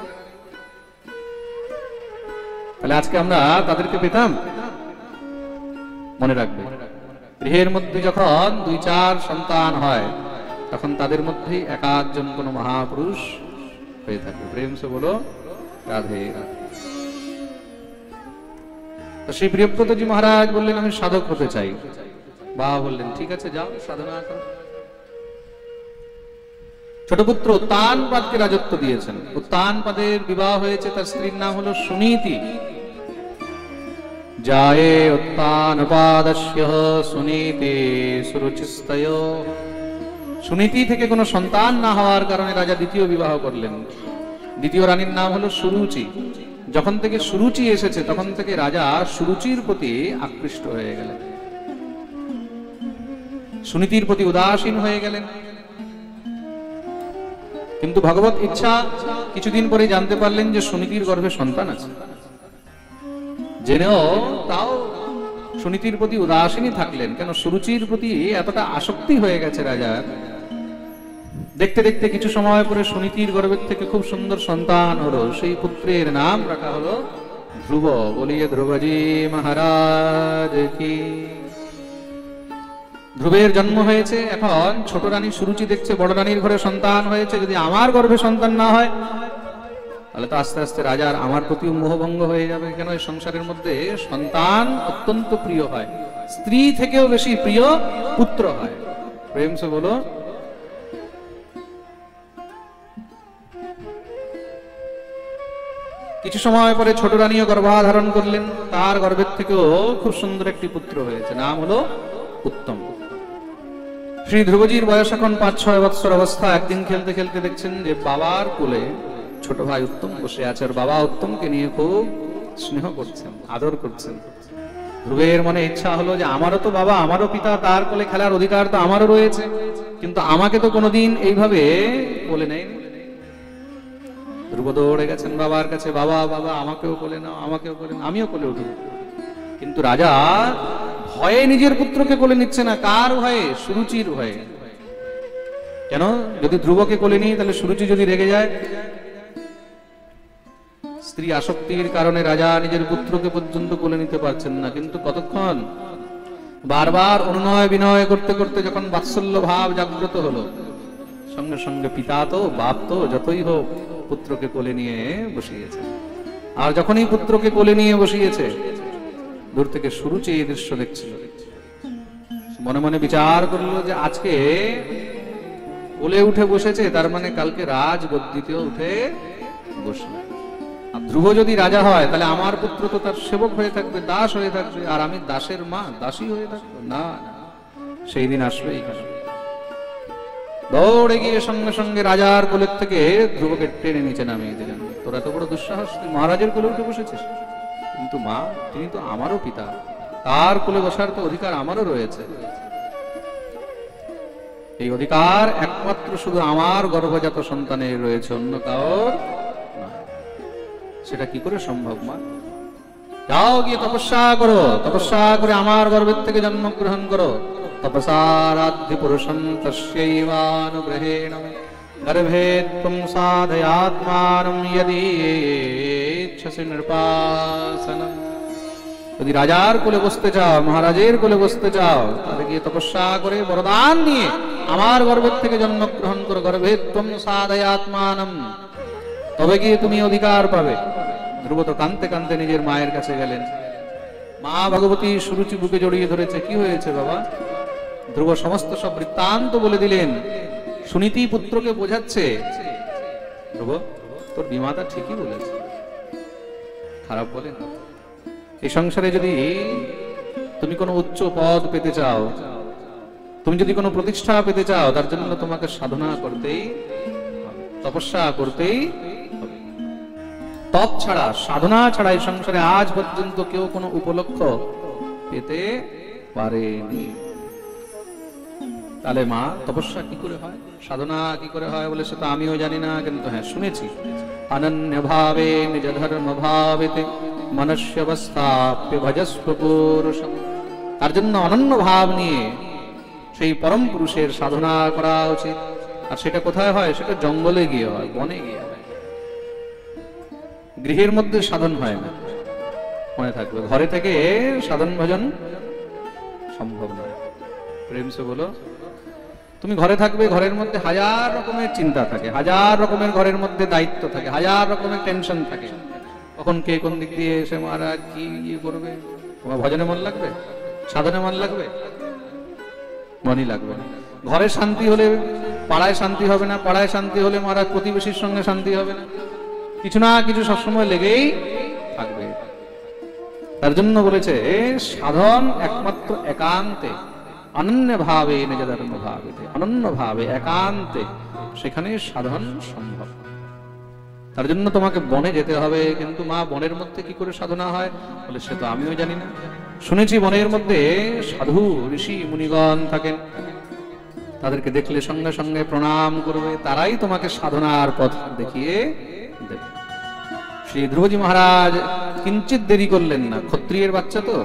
তাহলে আজকে আমরা তাদেরকে পেতাম? মনে রাখবে, গৃহের মধ্যে যখন 2-4 সন্তান হয়, তখন তাদের মধ্যে একাধজন কোন মহাপুরুষ হয়ে থাকে। প্রেম সে বলো রাধে রাধে। তো শ্রী প্রিয়ব্রতজি মহারাজ বললেন আমি সাধক হতে চাই। বাবা বললেন ঠিক আছে, যাও সাধনা করো। ছোট পুত্র উত্তানপাদকে রাজত্ব দিয়েছেন। উত্তানপাদের বিবাহ হয়েছে, তার স্ত্রীর নাম হলো সুনীতি। জায়ে উত্তানপাদস্য সুনীতি সুরুচিস্তয়। সুনীতি থেকে কোনো সন্তান না হওয়ার কারণে রাজা দ্বিতীয় বিবাহ করলেন। দ্বিতীয় রানীর নাম হলো সুরুচি। যখন থেকে সুরুচি এসেছে, তখন থেকে রাজা সুরুচির প্রতি আকৃষ্ট হয়ে গেলেন, সুনীতির প্রতি উদাসীন হয়ে গেলেন। কিন্তু ভগবত ইচ্ছা, কিছুদিন পরে জানতে পারলেন যে সুনীতির গর্ভে সন্তান আছে। জেনেও তাও সুনীতির প্রতি উদাসীনই থাকলেন। কেন? সুরুচির প্রতি এতটা আসক্তি হয়ে গেছে রাজার। দেখতে দেখতে কিছু সময় পরে সুনীতির গর্ভের থেকে খুব সুন্দর সন্তান হলো। সেই পুত্রের নাম রাখা হলো ধ্রুব। বলিয়ে ধ্রুবজি মহারাজ কি। ধ্রুবের জন্ম হয়েছে। এখন ছোট রানী সুরুচি দেখছে বড় রানীর ঘরে সন্তান হয়েছে, যদি আমার গর্ভে সন্তান না হয় তাহলে তো আস্তে আস্তে রাজার আমার প্রতিও মোহভঙ্গ হয়ে যাবে। কেন? এই সংসারের মধ্যে সন্তান অত্যন্ত প্রিয় হয়, স্ত্রী থেকেও বেশি প্রিয় পুত্র হয়। প্রেম সে বলো। কিছু সময় পরে ছোট রানীও গর্ভাধারণ করলেন। তার গর্ভের থেকেও খুব সুন্দর একটি পুত্র হয়েছে, নাম হলো উত্তম। শ্রী ধ্রুবজির বয়স এখন 5-6 বৎসর অবস্থা। একদিন খেলতে খেলতে দেখছেন যে বাবার কোলে ছোট ভাই উত্তম বসে আছে, আর বাবা উত্তমকে নিয়ে খুব স্নেহ করছেন, আদর করছেন। ধ্রুবের মনে ইচ্ছা হলো যে আমারও তো বাবা, আমারও পিতা, তার কোলে খেলার অধিকার তো আমারও রয়েছে, কিন্তু আমাকে তো কোনোদিন এইভাবে কোলে নেয়নি। ধ্রুব দৌড়ে গেছেন বাবার কাছে, বাবা বাবা আমাকেও কোলে নাও, আমাকেও কোলে নাও, আমিও কোলে উঠব। কিন্তু রাজা ভয়ে নিজের পুত্রকে কোলে নিচ্ছে না। কার ভয়ে? সুরুচির ভয়ে। কেন? যদি ধ্রুবকে কোলে নিই তাহলে সুরুচি যদি রেগে যায়। স্ত্রী আসক্তির কারণে রাজা নিজের পুত্রকে পর্যন্ত কোলে নিতে পারছেন না। কিন্তু কতক্ষণ? বারবার অনুনয় বিনয় করতে করতে যখন বাৎসল্য ভাব জাগ্রত হলো, সঙ্গে সঙ্গে পিতা তো বাপ তো যতই হোক পুত্রকে কোলে নিয়ে বসিয়েছে। আর যখনই পুত্রকে কোলে নিয়ে বসিয়েছে, দূর থেকে সুরুচি এই দৃশ্য দেখছিল। মনে মনে বিচার করলো যে আজকে কোলে উঠে বসেছে, তার মানে কালকে রাজগদ্দিতেও উঠে বসবে। আর ধ্রুব যদি রাজা হয় তাহলে আমার পুত্র তো তার সেবক হয়ে থাকবে, দাস হয়ে থাকবে, আর আমি দাসের মা, দাসী হয়ে থাকবো না। সেই দিন আসবেই। দৌড়ে গিয়ে সঙ্গে সঙ্গে রাজার কোলের থেকে ধ্রুবকে টেনে নিচে নামিয়ে দিলেন। তোরা তো বড় দুঃসাহস, তুই মহারাজের কোলে উঠে বসেছিস। কিন্তু মা, তিনি তো আমারও পিতা, তার কোলে বসার তো অধিকার আমারও রয়েছে। এই অধিকার একমাত্র শুধু আমার গর্ভজাত সন্তানের রয়েছে, অন্য কারোর নয়। সেটা কি করে সম্ভব? মা, যাও গিয়ে তপস্যা করো, তপস্যা করে আমার গর্ভের থেকে জন্মগ্রহণ করো। তপসারাধ্য পুরুষং তস্যৈবানুগ্রহেণ গর্ভে ত্বং সাধয়াত্মানং যদি ইচ্ছসি নৃপাসনম। যদি রাজার কোলে বসতে চাও, মহারাজের কোলে বসতে চাও, তাহলে গিয়ে তপস্যা করে বরদান নিয়ে আমার গর্ভের থেকে জন্মগ্রহণ করো। গর্ভে ত্বং সাধয়াত্মানং, তবে গিয়ে তুমি অধিকার পাবে। ধ্রুব তো কাঁদতে কাঁদতে নিজের মায়ের কাছে গেলেন। মা ভগবতী সুরুচি বুকে জড়িয়ে ধরেছে। কি হয়েছে বাবা? ধ্রুব সমস্ত সব বৃত্তান্ত বলে দিলেন। সুনীতি পুত্রকে বোঝাচ্ছে, ধ্রুব তোর বিমাতা ঠিকই বলেছে, খারাপ বলেন। এই সংসারে যদি তুমি কোনো উচ্চ পদ পেতে চাও, তুমি যদি কোনো প্রতিষ্ঠা পেতে চাও, তার জন্য তোমাকে সাধনা করতেই হবে, তপস্যা করতেই হবে। তপ ছাড়া, সাধনা ছাড়া এই সংসারে আজ পর্যন্ত কেউ কোনো উপলক্ষ পেতে পারেনি। তাহলে মা, তপস্যা কি করে হয়, সাধনা কি করে হয় বলে সে তো আমিও জানি না, কিন্তু হ্যাঁ শুনেছি। অনন্য ভাবে নিজ ধর্ম ভাবেতে মনুষ্যবস্থাপ্য ভজস্ব পুরুষম। তার জন্য অনন্য ভাব নিয়ে সেই পরম পুরুষের সাধনা করা উচিত। আর সেটা কোথায় হয়? সেটা জঙ্গলে গিয়ে হয়, বনে গিয়ে হয়। গৃহের মধ্যে সাধন হয় না, মনে থাকবে। ঘরে থেকে সাধন ভজন সম্ভব নয়। প্রেম সে বলো, তুমি ঘরে থাকবে, ঘরের মধ্যে হাজার রকমের চিন্তা থাকে, হাজার রকমের ঘরের মধ্যে দায়িত্ব থাকে, হাজার রকমের টেনশন থাকে। কখন কে কোন দিক দিয়ে এসে মহারাজ কি ইয়ে করবে, তোমার ভজনে মন লাগবে, সাধনে মন লাগবে? মনই লাগবে না। ঘরে শান্তি হলে পাড়ায় শান্তি হবে না, পাড়ায় শান্তি হলে মহারাজ প্রতিবেশীর সঙ্গে শান্তি হবে না। কিছু না কিছু সবসময় লেগেই থাকবে। তার জন্য বলেছে সাধন একমাত্র একান্তে, অনন্য ভাবে নিজ ধর্ম ভাবেতে, অনন্য ভাবে একান্তে সেখানে সাধন সম্ভব। তার জন্য তোমাকে বনে যেতে হবে। কিন্তু মা, বনের মধ্যে কি করে সাধনা হয় বলে সে তো আমিও জানি না। শুনেছি বনের মধ্যে সাধু ঋষি মুনিগণ থাকেন, তাদেরকে দেখলে সঙ্গে সঙ্গে প্রণাম করবে, তারাই তোমাকে সাধনার পথ দেখিয়ে দেবে। শ্রী ধ্রুবজি মহারাজ কিঞ্চিত দেরি করলেন না। ক্ষত্রিয়ের বাচ্চা তো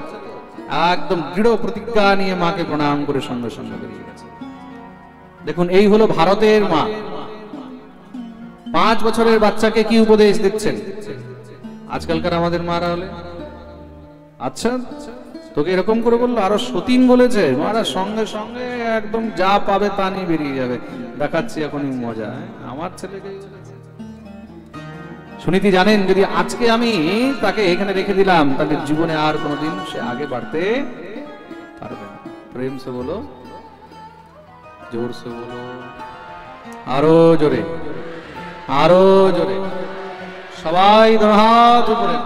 একদম দৃঢ় প্রতিজ্ঞা নিয়ে মাকে প্রণাম করে সঙ্গে সঙ্গে বেরিয়ে গেছে। দেখুন, এই হলো ভারতের মা। 5 বছরের বাচ্চাকে কি উপদেশ দিচ্ছেন? আজকালকার আমাদের মারা হলে, আচ্ছা তোকে এরকম করে বললো, আরো সতীন বলেছে, মারা সঙ্গে সঙ্গে একদম যা পাবে তা নিয়ে বেরিয়ে যাবে। দেখাচ্ছি এখনই মজা। আমার ছেলেকে সুনীতি জানেন, যদি আজকে আমি তাকে এখানে রেখে দিলাম, তাহলে জীবনে আর কোনোদিন সে আগে বাড়তে পারবে না। প্রেম সে বলো, জোর সে বলো, আরো জোরে, আরো জোরে, সবাই হাত উপরে।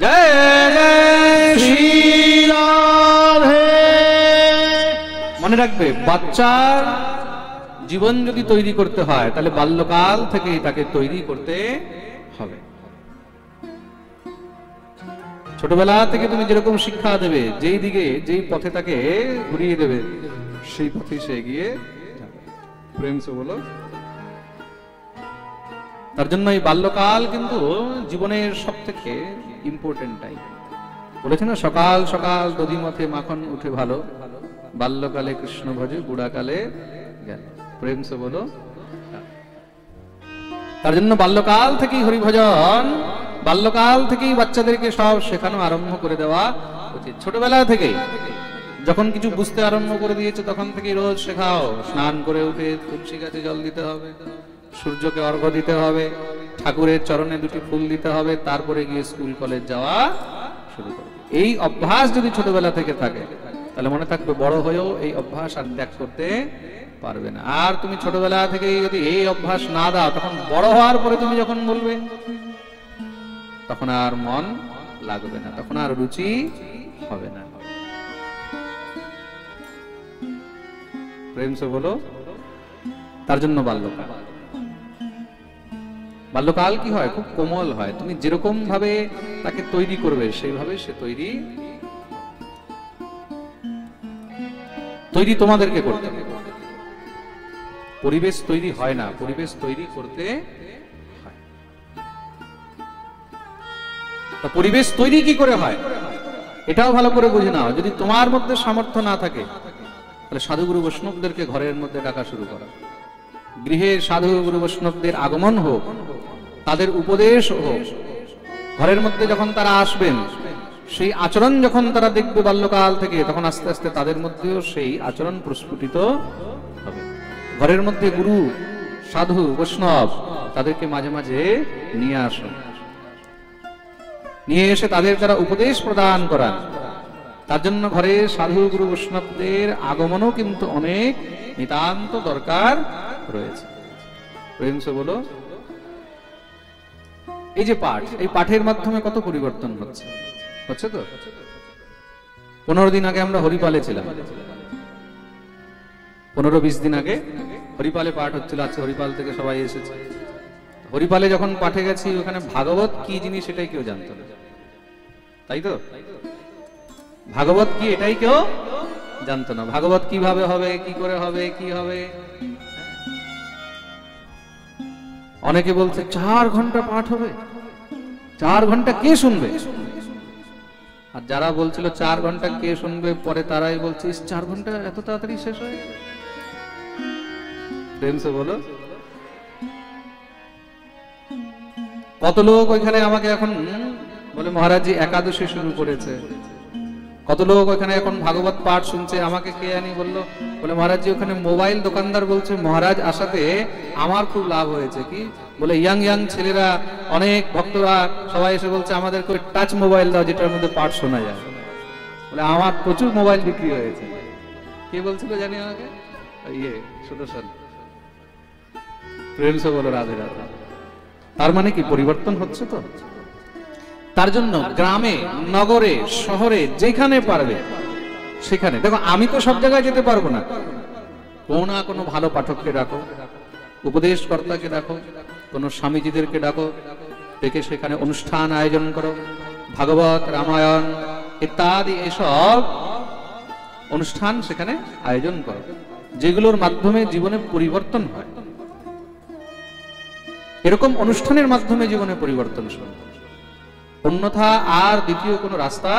জয় জয় শ্রী রাধে। মনে রাখবে, বাচ্চার জীবন যদি তৈরি করতে হয়, তাহলে বাল্যকাল থেকেই তাকে তৈরি করতে হবে। ছোটবেলা থেকে তুমি যেরকম শিক্ষা দেবে, যেই দিকে যেই পথে তাকে ঘুরিয়ে দেবে, সেই পথে সে এগিয়ে যাবে। প্রেম সে বলো। তার জন্য এই বাল্যকাল কিন্তু জীবনের সব থেকে ইম্পর্টেন্ট টাইম। বলেছে না, সকাল সকাল দধি মথে মাখন উঠে ভালো, বাল্যকালে কৃষ্ণ ভজে বুড়াকালে গেল। প্রেম সে বলো। তার জন্য বাল্যকাল থেকেই হরিভজন, বাল্যকাল থেকেই বাচ্চাদেরকে সব শেখানো আরম্ভ করে দেওয়া উচিত। ছোটবেলা থেকেই যখন কিছু বুঝতে আরম্ভ করে দিয়েছে, তখন থেকেই রোজ শেখাও। স্নান করে উঠে তুলসী গাছে জল দিতে হবে, সূর্যকে অর্ঘ্য দিতে হবে, ঠাকুরের চরণে 2টি ফুল দিতে হবে, তারপরে গিয়ে স্কুল কলেজ যাওয়া শুরু করবে। এই অভ্যাস যদি ছোটবেলা থেকে থাকে, তাহলে মনে থাকবে বড় হয়েও এই অভ্যাস আর ত্যাগ করতে পারবে না। আর তুমি ছোটবেলা থেকে যদি এই অভ্যাস না দাও, তখন বড় হওয়ার পরে তুমি যখন বলবে, তখন আর মন লাগবে না, তখন আর রুচি হবে না। প্রেম সে বলো। তার জন্য বাল্যকাল, বাল্যকাল কি হয়, খুব কোমল হয়। তুমি যেরকম ভাবে তাকে তৈরি করবে, সেইভাবে সে তৈরি তোমাদেরকে করতে হবে। পরিবেশ তৈরি হয় না, পরিবেশ তৈরি করতে হয়। পরিবেশ তৈরি কি করে হয় এটাও ভালো করে বুঝে নাও। যদি তোমার মধ্যে সামর্থ্য না থাকে, তাহলে সাধুগুরু বৈষ্ণবদেরকে ঘরের মধ্যে ডাকা শুরু করো। গৃহে সাধু গুরু বৈষ্ণবদের আগমন হোক, তাদের উপদেশ হোক। ঘরের মধ্যে যখন তারা আসবেন, সেই আচরণ যখন তারা দেখবে বাল্যকাল থেকে, তখন আস্তে আস্তে তাদের মধ্যেও সেই আচরণ প্রস্ফুটিত হবে। ঘরের মধ্যে গুরু, সাধু, বৈষ্ণব তাদেরকে মাঝে মাঝে নিয়ে আসুন, নিয়ে এসে তাদের দ্বারা উপদেশ প্রদান করান। তার জন্য ঘরে সাধু গুরু বৈষ্ণবদের আগমনও কিন্তু অনেক নিতান্ত দরকার রয়েছে। প্রেম সে বলো। এই যে পাঠ, এই পাঠের মাধ্যমে কত পরিবর্তন হচ্ছে, হচ্ছে তো। 15 দিন আগে আমরা হরিপালে ছিলাম, 15-20 দিন আগে হরিপালে পাঠ হচ্ছিল। আজকে হরিপাল থেকে সবাই এসেছে। হরিপালে যখন পাঠে গেছি, ওখানে ভাগবত কি জিনিস সেটাই কেউ জানতো না, তাই তো? ভাগবত কি এটাই কেউ জানতো না। ভাগবত কিভাবে হবে, কি করে হবে, কি হবে। অনেকে বলছে 4 ঘন্টা পাঠ হবে, 4 ঘন্টা কে শুনবে? আর যারা বলছিল 4 ঘন্টা কে শুনবে, পরে তারাই বলছে 4 ঘন্টা এত তাড়াতাড়ি শেষ হয়ে গেল। প্রেম সে বলো। কত লোক ওইখানে আমাকে এখন বলে মহারাজজি একাদশী শুরু করেছে। কত লোক ওখানে এখন ভাগবত পাঠ শুনছে। আমাকে কে আনি বললো, বলে মহারাজজি ওখানে মোবাইল দোকানদার বলছে মহারাজ আসাতে আমার খুব লাভ হয়েছে। কি বলে, ইয়াং ছেলেরা, অনেক ভক্তরা সবাই এসে বলছে আমাদেরকে ওই টাচ মোবাইল দাও যেটার মধ্যে পাঠ শোনা যায়। বলে আমার প্রচুর মোবাইল বিক্রি হয়েছে। কে বলছিল জানি আমাকে? সুদর্শন। প্রেম সে বলো রাধে রাধে। তার মানে কি পরিবর্তন হচ্ছে তো। তার জন্য গ্রামে, নগরে, শহরে যেখানে পারবে সেখানে দেখো। আমি তো সব জায়গায় যেতে পারবো না, কোনো না কোনো ভালো পাঠককে ডাকো, উপদেশ কর্তাকে ডাকো, কোনো স্বামীজিদেরকে ডাকো, ডেকে সেখানে অনুষ্ঠান আয়োজন করো। ভাগবত, রামায়ণ ইত্যাদি এসব অনুষ্ঠান সেখানে আয়োজন করো, যেগুলোর মাধ্যমে জীবনে পরিবর্তন হয়। এরকম অনুষ্ঠানের মাধ্যমে জীবনে পরিবর্তন শুরু, অন্যথা আর দ্বিতীয় কোনো রাস্তা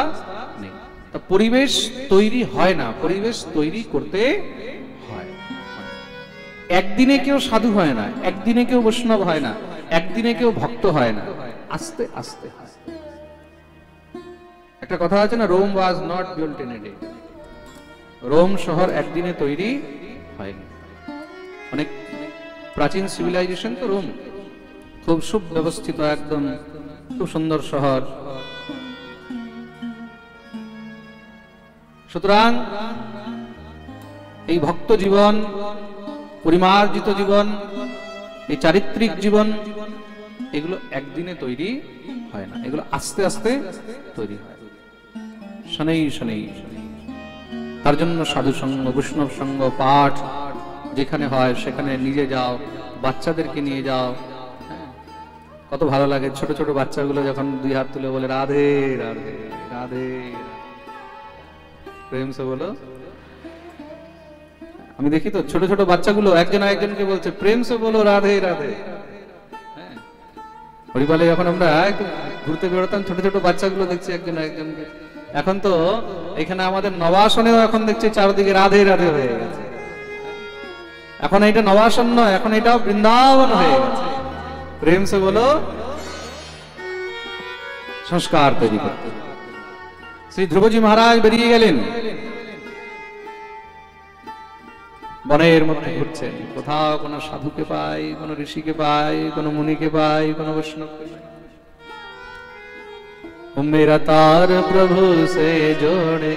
নেই। তা পরিবেশ তৈরি হয় না, পরিবেশ তৈরি করতে হয়। একদিনে কেউ সাধু হয় না, একদিনে কেউ বৈষ্ণব হয় না, একদিনে কেউ ভক্ত হয় না, আস্তে আস্তে হয়। একটা কথা আছে না, Rome was not built in a day. Rome শহর একদিনে তৈরি হয়নি। অনেক প্রাচীন সিভিলাইজেশন তো রোম, খুব সুব্যবস্থিত, একদম খুব সুন্দর শহর। সুতরাং এই ভক্ত জীবন, পরিমার্জিত জীবন, এই চারিত্রিক জীবন, এগুলো একদিনে তৈরি হয় না, এগুলো আস্তে আস্তে তৈরি হয়, শনেই শনেই। তার জন্য সাধু সঙ্গ, বৈষ্ণব সঙ্গ, পাঠ যেখানে হয় সেখানে নিজে যাও, বাচ্চাদেরকে নিয়ে যাও। কত ভালো লাগে ছোট ছোট বাচ্চাগুলো যখন 2 হাত তুলে বলে রাধে রাধে রাধে। প্রেম সে বলো। আমি দেখি তো ছোট ছোট বাচ্চাগুলো একজন আরেকজনকে বলছে প্রেম সে বলো রাধে রাধে। হরিপালে যখন আমরা একটু ঘুরতে বেরোতাম, ছোট ছোট বাচ্চাগুলো দেখছি একজন আরেকজনকে। এখন তো এখানে আমাদের নবাসনেও এখন দেখছি চারদিকে রাধে রাধে হয়ে গেছে। এখন এটা নবাসন নয়, এখন এটাও বৃন্দাবন হয়ে গেছে। প্রেম সে বলো। সংস্কার তৈরি করতে শ্রী ধ্রুবজি মহারাজ বেরিয়ে গেলেন, বনের মধ্যে ঘুরছেন। কোথাও কোনো সাধুকে পাই, কোনো ঋষিকে পাই, কোনো মুনিকে পাই, কোনো বৈষ্ণবকে পাই। मेरा तार प्रभु से जोड़े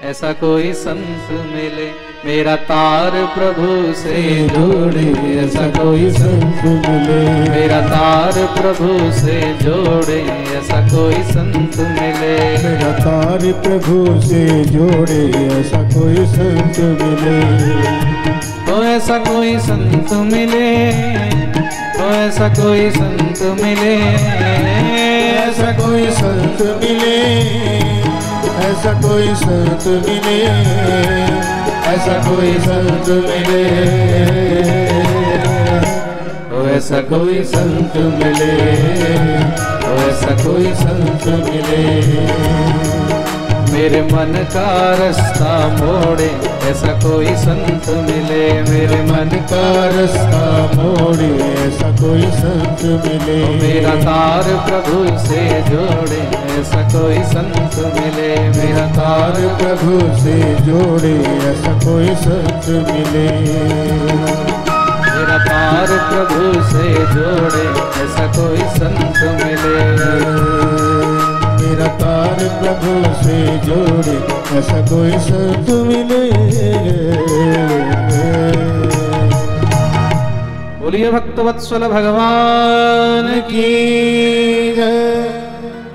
ऐसा कोई संत मिले, मेरा तार प्रभु से जोड़े ऐसा कोई संत मिले, मेरा तार प्रभु से जोड़े ऐसा कोई संत मिले, मेरा तार प्रभु से जोड़े ऐसा कोई संत मिले। तो ऐसा कोई संत मिले, तो ऐसा कोई संत मिले, ऐसा कोई संत मिले, ऐसा कोई संत मिले, ऐसा कोई संत मिले, तो ऐसा कोई संत मिले, तो ऐसा कोई संत मिले। मेरे मन का रास्ता मोड़े ऐसा कोई संत मिले, मेरे मन का रास्ता मोड़े ऐसा कोई संत मिले, मेरा तार प्रभु से जोड़े ऐसा कोई संत मिले, मेरा तार प्रभु से जोड़े ऐसा कोई संत मिले। मेरा तार प्रभु से जोड़े ऐसा कोई संत मिले। मेरा तार प्रभु से जोड़े ऐसा कोई संत मिले। बोलिए भक्तवत्सल भगवान की जय।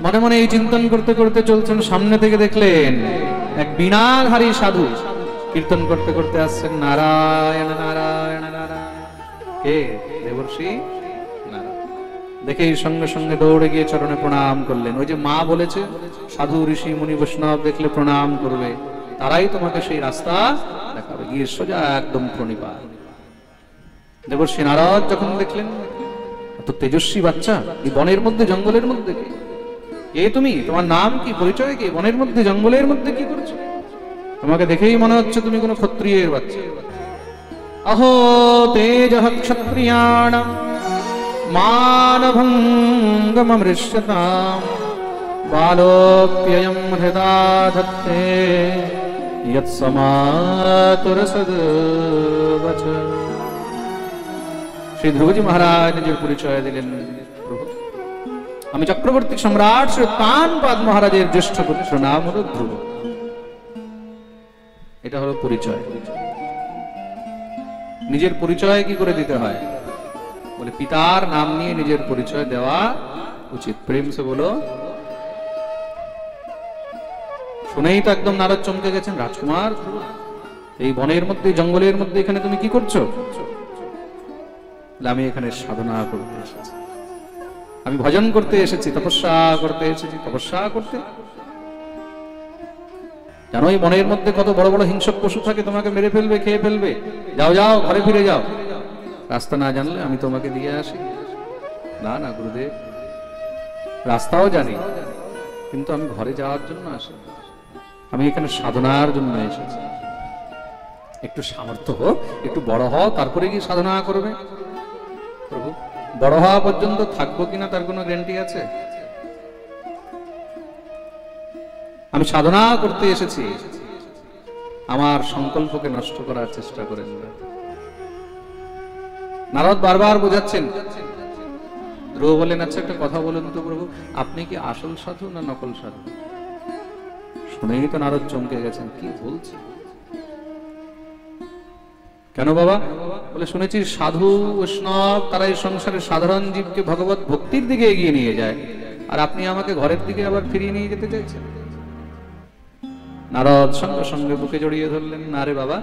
মনে মনে এই চিন্তন করতে করতে চলছেন, সামনে থেকে দেখলেন এক বীণাধারী সাধু কীর্তন করতে করতে আসছেন, নারায়ণ নারায়ণ নারায়ণ। কে? দেবর্ষি নারায়ণ। দেখেই সঙ্গে সঙ্গে দৌড়ে গিয়ে চরণে প্রণাম করলেন। ওই যে মা বলেছে সাধু ঋষি মুনি বৈষ্ণব দেখলে প্রণাম করবে, তারাই তোমাকে সেই রাস্তা দেখাবে। গিয়ে সোজা একদম প্রণিপাত। দেবর্ষি নারদ যখন দেখলেন এত তেজস্বী বাচ্চা এই বনের মধ্যে জঙ্গলের মধ্যে, কে তুমি? তোমার নাম কি? পরিচয় কি? বনের মধ্যে জঙ্গলের মধ্যে কি করছো? তোমাকে দেখেই মনে হচ্ছে তুমি কোনো ক্ষত্রিয়ের বাচ্চা। अहो तेजः क्षत्रियाणां मानभङ्गममृष्यताम् बालोऽप्ययं हृदा धत्ते यत्समातुरसद्वच। श्री ध्रुवजी महाराज নিজের পরিচয় দিলেন। প্রভু, আমি চক্রবর্তী সম্রাট শ্রী উত্তানপাদ মহারাজের জ্যেষ্ঠ পুত্র, নাম হলো ধ্রুব। এটা হলো পরিচয়। নিজের পরিচয় কি করে দিতে হয়? বলে পিতার নাম নিয়ে নিজের পরিচয় দেওয়া উচিত। প্রেম সে বলো। শুনেই তো একদম নারদ চমকে গেছেন। রাজকুমার, এই বনের মধ্যে জঙ্গলের মধ্যে এখানে তুমি কি করছো? আমি এখানে সাধনা করতে এসেছি, আমি ভজন করতে এসেছি, তপস্যা করতে এসেছি। তপস্যা করতে জানো এই বনের মধ্যে কত বড় বড় হিংস্র পশু থাকে, তোমাকে মেরে ফেলবে, খেয়ে ফেলবে। যাও যাও, ঘরে ফিরে যাও। রাস্তা না জানলে আমি তোমাকে দিয়ে আসি। না না গুরুদেব, রাস্তাও জানি, কিন্তু আমি ঘরে যাওয়ার জন্য আসি, আমি এখানে সাধনার জন্য এসেছি। একটু সামর্থ্য হোক, একটু বড় হও, তারপরে কি সাধনা করবে। প্রভু, বড় হওয়া পর্যন্ত থাকবো কিনা তার কোনো গ্যারান্টি আছে? আমি সাধনা করতে এসেছি, আমার সংকল্পকে নষ্ট করার চেষ্টা করেন না। নারদ বারবার বোঝাচ্ছেন। ধ্রুব বলেন, আচ্ছা একটা কথা বলেন তো প্রভু, আপনি কি আসল সাধু না নকল সাধু? শুনেই তো নারদ চমকে গেছেন, কি বলছে? কেন বাবা? বলে শুনেছি সাধু বৈষ্ণব তারা এই সংসারে সাধারণ জীবকে ভগবত ভক্তির দিকে এগিয়ে নিয়ে যায়, আর আপনি আমাকে ঘরের দিকে আবার ফিরিয়ে নিয়ে যেতে চাইছেন। নারদ সঙ্গে সঙ্গে বুকে জড়িয়ে ধরলেন। না রে বাবা,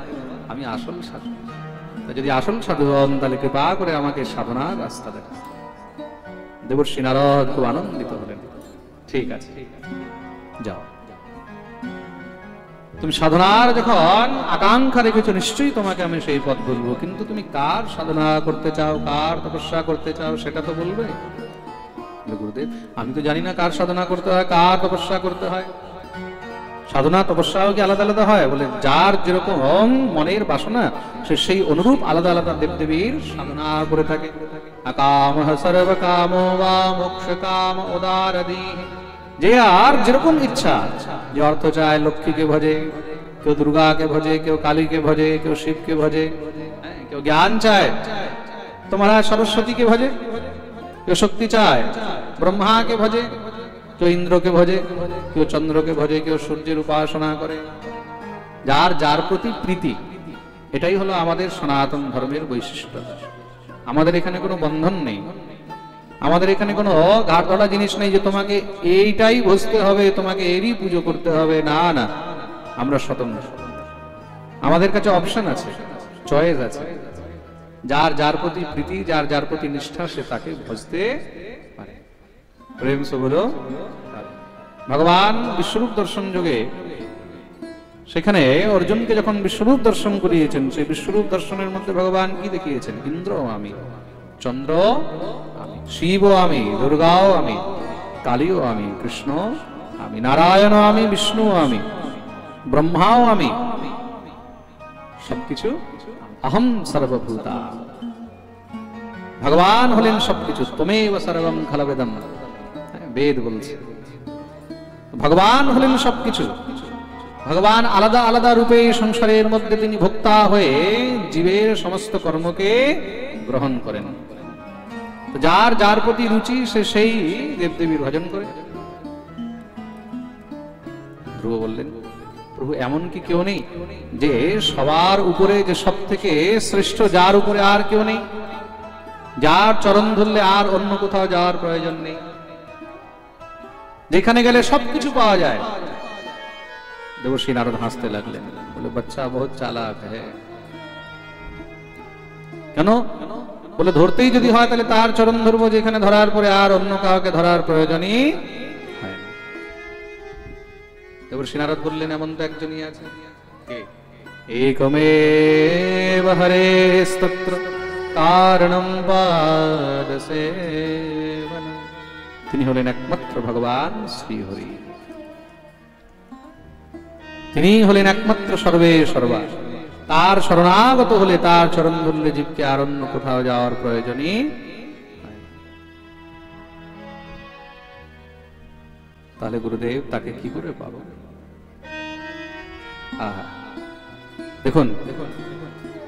আমি আসল সাধু। যদি আসল সাধু হন তাহলে কৃপা করে আমাকে সাধনার রাস্তা দেখান। দেবর্ষি নারদ খুব আনন্দিত হলেন। ঠিক আছে, যাও। তুমি সাধনার যখন আকাঙ্ক্ষা রেখেছো, নিশ্চয়ই তোমাকে আমি সেই পথ বলবো, কিন্তু তুমি কার সাধনা করতে চাও, কার তপস্যা করতে চাও সেটা তো বলবে। গুরুদেব, আমি তো জানি না কার সাধনা করতে হয়, কার তপস্যা করতে হয়। সাধনা তপস্যাও কি আলাদা আলাদা হয়? বলে যার যেরকম মনের বাসনা সে সেই অনুরূপ আলাদা আলাদা দেবদেবীর সাধনা করে থাকে। আকামঃ সর্বকামো বা মোক্ষকাম উদারদি। যে আর যেরকম ইচ্ছা, যে অর্থ চায়, লক্ষ্মীকে ভজে, কেউ দুর্গাকে ভজে, কেউ কালীকে ভজে, কেউ শিবকে ভজে, কেউ জ্ঞান চায় তো মহারাজ সরস্বতীকে ভজে, কেউ শক্তি চায় ব্রহ্মাকে ভজে, কেউ ইন্দ্রকে ভজে, কেউ চন্দ্রকে ভজে, কেউ সূর্যের উপাসনা করে। যার যার প্রতি প্রীতি, এটাই হলো আমাদের সনাতন ধর্মের বৈশিষ্ট্য। আমাদের এখানে কোনো বন্ধন নেই, আমাদের এখানে কোনো ঘাট ধরা জিনিস নেই যে তোমাকে এইটাই বুঝতে হবে, তোমাকে এরই পুজো করতে হবে। না না, আমরা স্বতন্ত্র, আমাদের কাছে অপশন আছে, চয়েস আছে। যার যার প্রতি প্রীতি, যার যার প্রতি নিষ্ঠা, সে তাকে ভজতে পারে। প্রেম সে বলো। ভগবান বিশ্বরূপ দর্শন যোগে সেখানে অর্জুনকে যখন বিশ্বরূপ দর্শন করিয়েছেন, সেই বিশ্বরূপ দর্শনের মধ্যে ভগবান কি দেখিয়েছেন? ইন্দ্র আমি, চন্দ্র আমি, শিব আমি, দুর্গাও আমি, কালীও আমি, কৃষ্ণ আমি, নারায়ণ আমি, বিষ্ণু আমি, ব্রহ্মাও আমি, সবকিছু অহম সর্বভূতা। ভগবান হলেন সবকিছু। ত্বমেব সর্বং খলবেদম, বেদ বলছে। ভগবান হলেন সবকিছু। ভগবান আলাদা আলাদা রূপে সংসারের মধ্যে তিনি ভোক্তা হয়ে জীবের সমস্ত কর্মকে গ্রহণ করেন। যার যার প্রতি রুচি সে সেই দেবদেবীর ভজন করে। ধ্রুব বললেন, প্রভু এমন কি কেউ নেই যে সবার উপরে, যে সব থেকে শ্রেষ্ঠ, যার উপরে আর কেউ নেই, যার চরণ ধরলে আর অন্য কোথাও যাওয়ার প্রয়োজন নেই, যেখানে গেলে সবকিছু পাওয়া যায়? দেবশ্রী নারদ হাসতে লাগলেন, বলে বাচ্চা বহুত চালাক হ্যাঁ। কেন? বলে ধরতেই যদি হয় তাহলে তার চরণ ধরবো, যেখানে ধরার পরে আর অন্য কাউকে ধরার প্রয়োজনই হয় না। দেবশ্রী নারদ বললেন, এমন তো একজনই আছে, কে? একমেব হরেস্তত্র কারণম পাদসেবনম। তিনি হলেন একমাত্র ভগবান শ্রীহরি। তিনি হলেন একমাত্র সর্বে সর্বা। তার শরণাগত হলে, তার চরণ ধরলে জীবকে আর অন্য কোথাও যাওয়ার প্রয়োজনই। তাহলে গুরুদেব তাকে কি করে পাবো? আহা, দেখুন,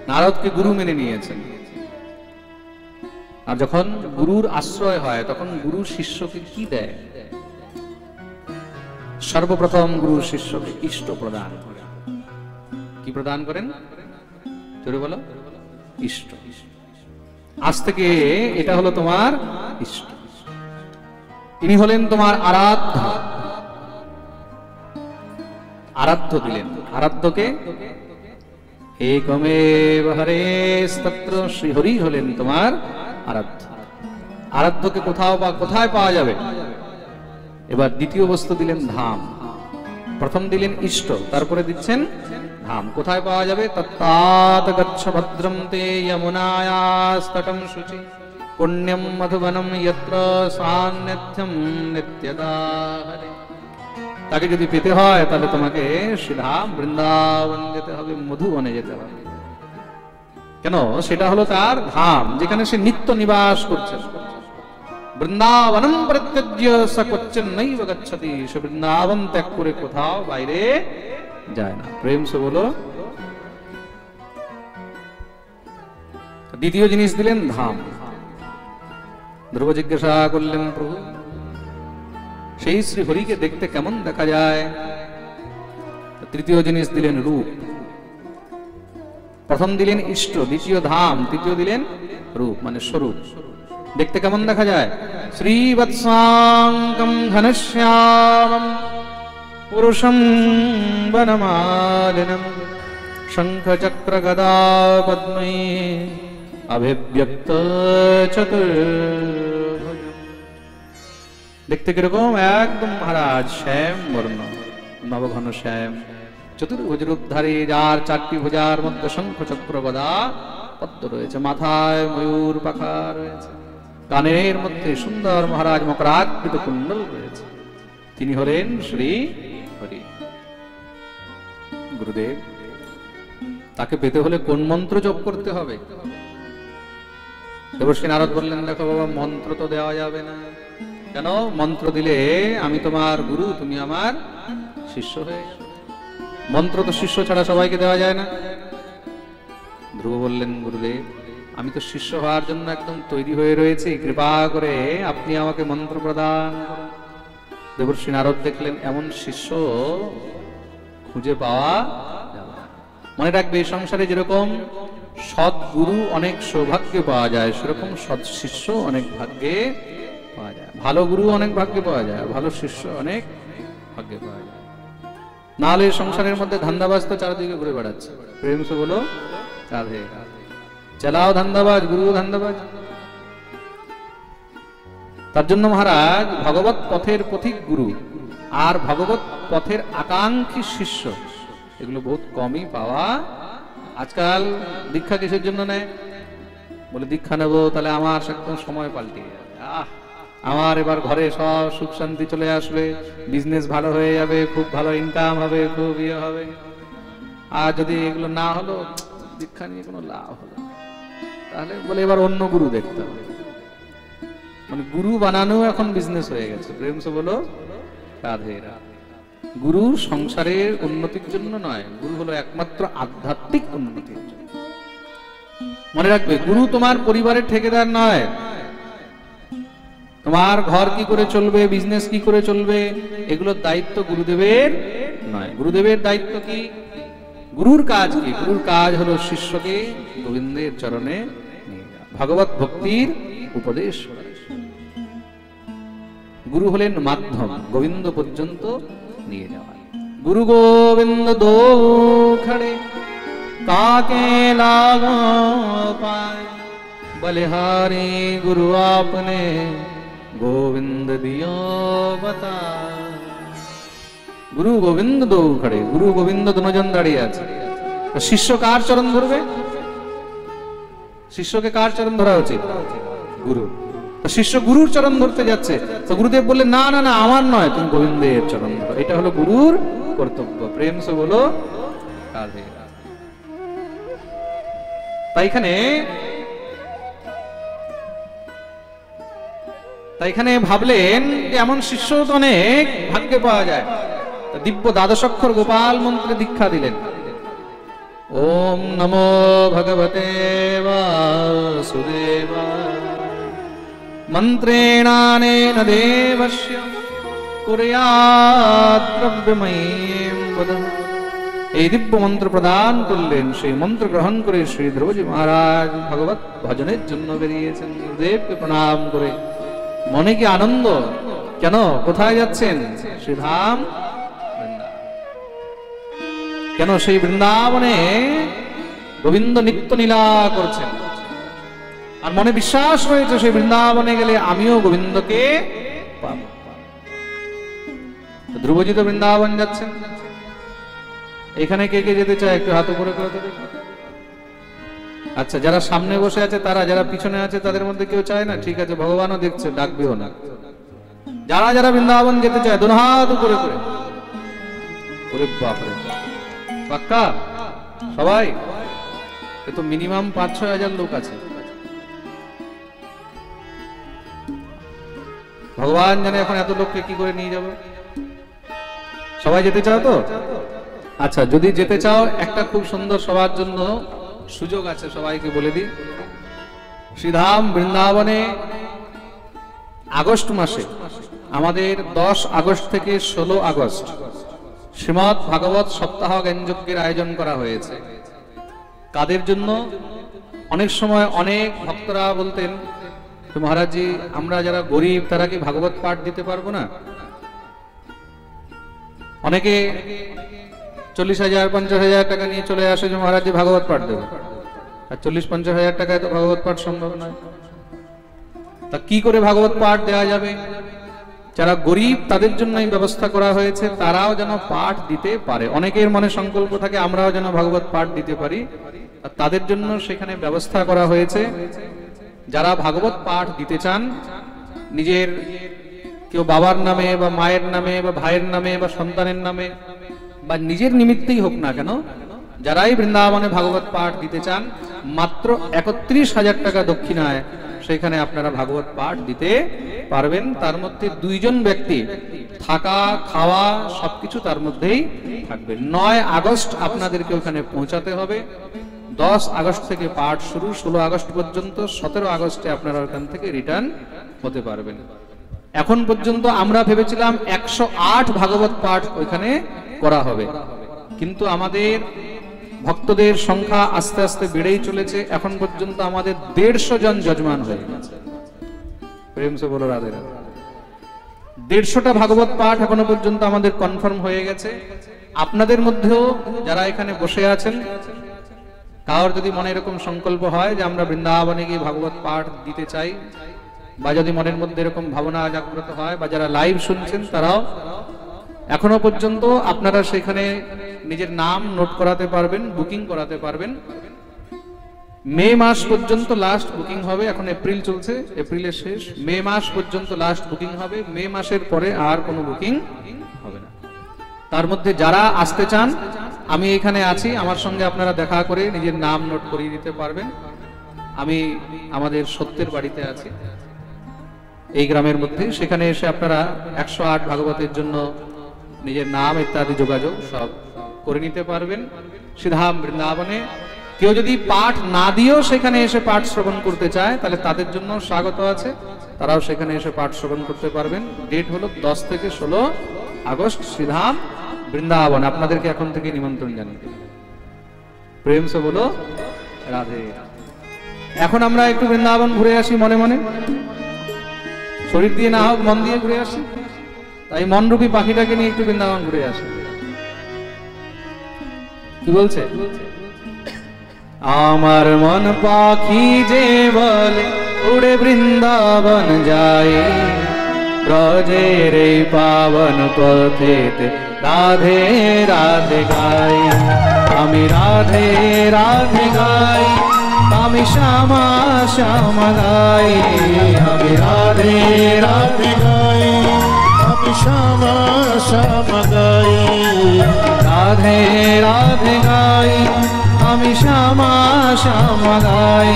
নারদকে গুরু মেনে নিয়েছেন, আর যখন গুরুর আশ্রয় হয় তখন গুরু শিষ্যকে কি দেয়? সর্বপ্রথম গুরু শিষ্যকে ইষ্ট প্রদান করেন। কি প্রদান করেন? জোরে বলো, ইষ্ট। আজ থেকে এটা হলো তোমার ইষ্ট। তিনি হলেন তোমার আরাধ্য। আরাধ্য দিলেন। আরাধ্যকে একমেব হরেস্তত্র, শ্রীহরি হলেন তোমার আরাধ্য। আরাধ্যকে কোথায় পাওয়া যাবে? এবার দ্বিতীয় বস্তু দিলেন ধাম। প্রথম দিলেন ইষ্ট, তারপরে দিচ্ছেন ধাম। কোথায় পাওয়া যাবে? তত্তাৎ গচ্ছ ভদ্রম তে যমুনায়াস্তটম শুচি পুণ্যম মধুবনম যত্র সান্নিধ্যম নিত্যদা হরে। তাকে যদি পেতে হয় তাহলে তোমাকে সিধা বৃন্দাবন যেতে হবে, মধুবনে যেতে হবে। কেন? সেটা হলো তার ধাম, যেখানে সে নিত্য নিবাস করছে। বৃন্দাবনম পরিত্যজ্য স ক্বচিন নৈব গচ্ছতি। সে বৃন্দাবন ত্যাগ করে কোথাও বাইরে যায় না। প্রেম সে বলো। দ্বিতীয় জিনিস দিলেন ধাম। ধ্রুব জিজ্ঞাসা করলেন, প্রভু সেই শ্রী হরিকে দেখতে কেমন দেখা যায়? তৃতীয় জিনিস দিলেন রূপ। প্রথম দিলেন ইষ্ট, দ্বিতীয় ধাম, তৃতীয় দিলেন রূপ, মানে স্বরূপ। দেখতে কেমন দেখা যায়? শ্রীবৎসাঙ্গম ঘনশ্যামম পুরুষম বনমালিনম শঙ্খ চক্র গদা পদ্মৈ অভিব্যক্ত চতুর্ভুজ। দেখতে কিরকম? একদম মহারাজ শ্যাম বর্ণ, নবঘন শ্যাম, চতুর্ভুজ রূপধারী, যার চারটি ভুজার মধ্যে শঙ্খ চক্র গদা পদ্ম রয়েছে, মাথায় ময়ূর পাখা রয়েছে, কানের মধ্যে সুন্দর মহারাজ মকরাকৃত কুণ্ডল রয়েছে। তিনি হলেন শ্রী হরি। গুরুদেব, তাকে পেতে হলে কোন মন্ত্র জপ করতে হবে? দেবশ্রী নারদ বললেন, দেখো বাবা, মন্ত্র তো দেওয়া যাবে না। কেন? মন্ত্র দিলে আমি তোমার গুরু, তুমি আমার শিষ্য হয়ে যাবে। মন্ত্র তো শিষ্য ছাড়া সবাইকে দেওয়া যায় না। ধ্রুব বললেন, গুরুদেব আমি তো শিষ্য হওয়ার জন্য একদম তৈরি হয়ে রয়েছি, কৃপা করে আপনি আমাকে মন্ত্র প্রদান করুন। দেবশ্রী নারদ দেখলেন এমন শিষ্য খুঁজে পাওয়া যাবে না। মনে রাখবে, এই সংসারে যেরকম সৎ গুরু অনেক সৌভাগ্যে পাওয়া যায়, সেরকম সৎ শিষ্য অনেক ভাগ্যে পাওয়া যায়। ভালো গুরু অনেক ভাগ্যে পাওয়া যায়, ভালো শিষ্য অনেক ভাগ্যে পাওয়া যায়। নাহলে সংসারের মধ্যে ধান্দাবাজ তো চারদিকে ঘুরে বেড়াচ্ছে। প্রেম সে বলো রাধে রাধে। চালাও ধান্দাবাজ, গুরু ধান্দাবাজ। তার জন্য মহারাজ ভগবত পথের পথিক গুরু আর ভগবত পথের আকাঙ্ক্ষী শিষ্য, এগুলো বহুত কমই পাওয়া। আজকাল দীক্ষা কিসের জন্য নেয়? বলে দীক্ষা নেবো তাহলে আমার একদম সময় পাল্টে যাবে, আমার এবার ঘরে সব সুখ শান্তি চলে আসবে, বিজনেস ভালো হয়ে যাবে, খুব ভালো ইনকাম হবে, খুব ইয়ে হবে। আর যদি এগুলো না হলো, দীক্ষা নিয়ে কোনো লাভ হলো, তাহলে বলে এবার অন্য গুরু দেখতে হবে। মানে গুরু বানানো এখন বিজনেস হয়ে গেছে। প্রেম সে বলো রাধে রাধে। গুরু সংসারের উন্নতির জন্য নয়, গুরু হলো একমাত্র আধ্যাত্মিক উন্নতির জন্য। মনে রাখবে, গুরু তোমার পরিবারের ঠিকাদার নয়। তোমার ঘর কি করে চলবে, বিজনেস কি করে চলবে, এগুলোর দায়িত্ব গুরুদেবের নয়। গুরুদেবের দায়িত্ব কি? গুরুর কাজ কি? গুরুর কাজ হলো শিষ্যকে গোবিন্দের চরণে নিয়ে যাওয়া, ভগবত ভক্তির উপদেশ করা। গুরু হলেন মাধ্যম, গোবিন্দ পর্যন্ত নিয়ে যাওয়া। গুরু গোবিন্দ দো খড়ে কাকে লাগো পায়, বলিহারি গুরু আপনে গোবিন্দ দিও बताए। গুরু গোবিন্দ দো খড়ে, গুরু গোবিন্দ দুজন দাঁড়িয়ে আছে। শিষ্য কার চরণ ধরবে? শিষ্যকে কার চরণ ধরা উচিত? গুরু। শিষ্য গুরুর চরণ ধরতে যাচ্ছে, তো গুরুদেব বললেন না না না, আমার নয়, তুমি গোবিন্দের চরণ ধরো। এটা হলো গুরুর কর্তব্য। প্রেম সে বলো রাধে রাধে। তাই এখানে ভাবলেন যে এমন শিষ্য তো অনেক ভাগ্যে পাওয়া যায়। দিব্য দ্বাদশাক্ষর গোপাল মন্ত্রে দীক্ষা দিলেন। ওম নমো ভগবতে বাসুদেবায়, মন্ত্রেণানেন দেবস্য কুর্যাৎ দ্রব্যময়ীম বদন। এই দিব্য মন্ত্র প্রদান করলেন। সেই মন্ত্র গ্রহণ করে শ্রী ধ্রুবজি মহারাজ ভগবত ভজনের জন্য বেরিয়েছেন। গুরুদেবকে প্রণাম করে মনে কি আনন্দ! কেন? কোথায় যাচ্ছেন? শ্রীধাম কেন? সেই বৃন্দাবনে গোবিন্দ নিত্য লীলা করছেন, আর মনে বিশ্বাস রয়েছে সেই বৃন্দাবনে গেলে আমিও গোবিন্দকে পাবো। ধ্রুবজি তো বৃন্দাবন যাচ্ছেন। এখানে কে কে যেতে চায় একটু হাত উপরে করে তো দেখি। আচ্ছা, যারা সামনে বসে আছে তারা, যারা পিছনে আছে তাদের মধ্যে কেউ চায় না? ঠিক আছে, ভগবানও দেখছে, ডাকবেও না। যারা যারা বৃন্দাবন যেতে চায় দোনো হাত উপরে করে। ওরে বাপরে, পাক্কা সবাই? এ তো মিনিমাম ৫-৬ হাজার লোক আছে। ভগবান জানে এখন এত লোককে কি করে নিয়ে যাবে। সবাই যেতে চাও তো? আচ্ছা, যদি যেতে চাও একটা খুব সুন্দর সবার জন্য সুযোগ আছে, সবাইকে বলে দিই। শ্রীধাম বৃন্দাবনে আগস্ট মাসে আমাদের 10 আগস্ট থেকে 16 আগস্ট শ্রীমৎ ভাগবত সপ্তাহ জ্ঞানযজ্ঞের আয়োজন করা হয়েছে। কাদের জন্য? অনেক সময় অনেক ভক্তরা বলতেন, মহারাজজি আমরা যারা গরিব তারা কি ভাগবত পাঠ দিতে পারবো না? অনেকে 40,000-50,000 টাকা নিয়ে চলে আসে যে মহারাজজি ভাগবত পাঠ দেবে, আর 40-50,000 টাকায় তো ভাগবত পাঠ সম্ভব নয়। তা কি করে ভাগবত পাঠ দেওয়া যাবে? যারা গরিব তাদের জন্য এই ব্যবস্থা করা হয়েছে, তারাও যেন পাঠ দিতে পারে। অনেকের মনে সংকল্প থাকে আমরাও যেন ভাগবত পাঠ দিতে পারি, আর তাদের জন্য সেখানে ব্যবস্থা করা হয়েছে। যারা ভাগবত পাঠ দিতে চান, নিজের কেউ বাবার নামে বা মায়ের নামে বা ভাইয়ের নামে বা সন্তানের নামে বা নিজের নিমিত্তেই হোক না কেন, যারাই বৃন্দাবনে ভাগবত পাঠ দিতে চান, মাত্র 31,000 টাকা দক্ষিণায় সেখানে আপনারা ভাগবত পাঠ দিতে পারবেন। তার মধ্যে 2 জন ব্যক্তি থাকা খাওয়া সবকিছু তার মধ্যেই থাকবে। 9 আগস্ট আপনাদেরকে ওখানে পৌঁছাতে হবে। 10 আগস্ট থেকে পাঠ শুরু, 16 আগস্ট পর্যন্ত। 17 আগস্টে আপনারা ওখান থেকে রিটার্ন হতে পারবেন। এখন পর্যন্ত আমরা ভেবেছিলাম 108 ভাগবত পাঠ ওইখানে করা হবে, কিন্তু আমাদের ভক্তদের সংখ্যা আস্তে আস্তে বেড়েই চলেছে। এখন পর্যন্ত আমাদের 150 জন যজমান হয়ে গেছে। প্রেম সে বলো রাধে রাধে। 150টা ভাগবত পাঠ এখনো পর্যন্ত আমাদের কনফার্ম হয়ে গেছে। আপনাদের মধ্যেও যারা এখানে বসে আছেন, কারোর যদি মনে এরকম সংকল্প হয় যে আমরা বৃন্দাবনে গিয়ে ভাগবত পাঠ দিতে চাই, বা যদি মনের মধ্যে এরকম ভাবনা জাগ্রত হয়, বা যারা লাইভ শুনছেন তারাও এখনো পর্যন্ত আপনারা সেখানে নিজের নাম নোট করাতে পারবেন, বুকিং করাতে পারবেন। মে মাস পর্যন্ত লাস্ট বুকিং হবে। এখন এপ্রিল চলছে, এপ্রিলের শেষ, মে মাস পর্যন্ত লাস্ট বুকিং হবে। মে মাসের পরে আর কোনো বুকিং হবে না। তার মধ্যে যারা আসতে চান, আমি এখানে আছি, আমার সঙ্গে আপনারা দেখা করে নিজের নাম নোট করিয়ে দিতে পারবেন। আমি আমাদের সত্যের বাড়িতে আছি এই গ্রামের মধ্যে, সেখানে এসে আপনারা 108 ভাগবতের জন্য নিজের নাম ইত্যাদি যোগাযোগ সব করে নিতে পারবেন। শ্রীধাম বৃন্দাবনে কেউ যদি পাঠ না দিয়েও সেখানে এসে পাঠ শ্রবণ করতে চায় তাহলে তাদের জন্য স্বাগত আছে, তারাও সেখানে এসে পাঠ শ্রবণ করতে পারবেন। ডেট হলো 10 থেকে 16 আগস্ট, শ্রীধাম বৃন্দাবন। আপনাদেরকে এখন থেকে নিমন্ত্রণ জানিয়ে দিই। প্রেম সে বলো রাধে। এখন আমরা একটু বৃন্দাবন ঘুরে আসি মনে মনে, শরীর দিয়ে না হোক মন দিয়ে ঘুরে আসি। তাই মনরূপী পাখিটাকে নিয়ে একটু বৃন্দাবন ঘুরে আসি। কি বলছে? আমার মন পাখি যে বলে উড়ে বৃন্দাবন যায়, ব্রজের এই পাবন পথেতে রাধে রাধে গাই। আমি রাধে রাধে গাই, আমি শ্যামা শ্যামা গাই। আমি রাধে রাধে গাই, আমি শ্যামা শ্যামা গাই। রাধে রাধে গাই, আমি শ্যামা শ্যামা গাই।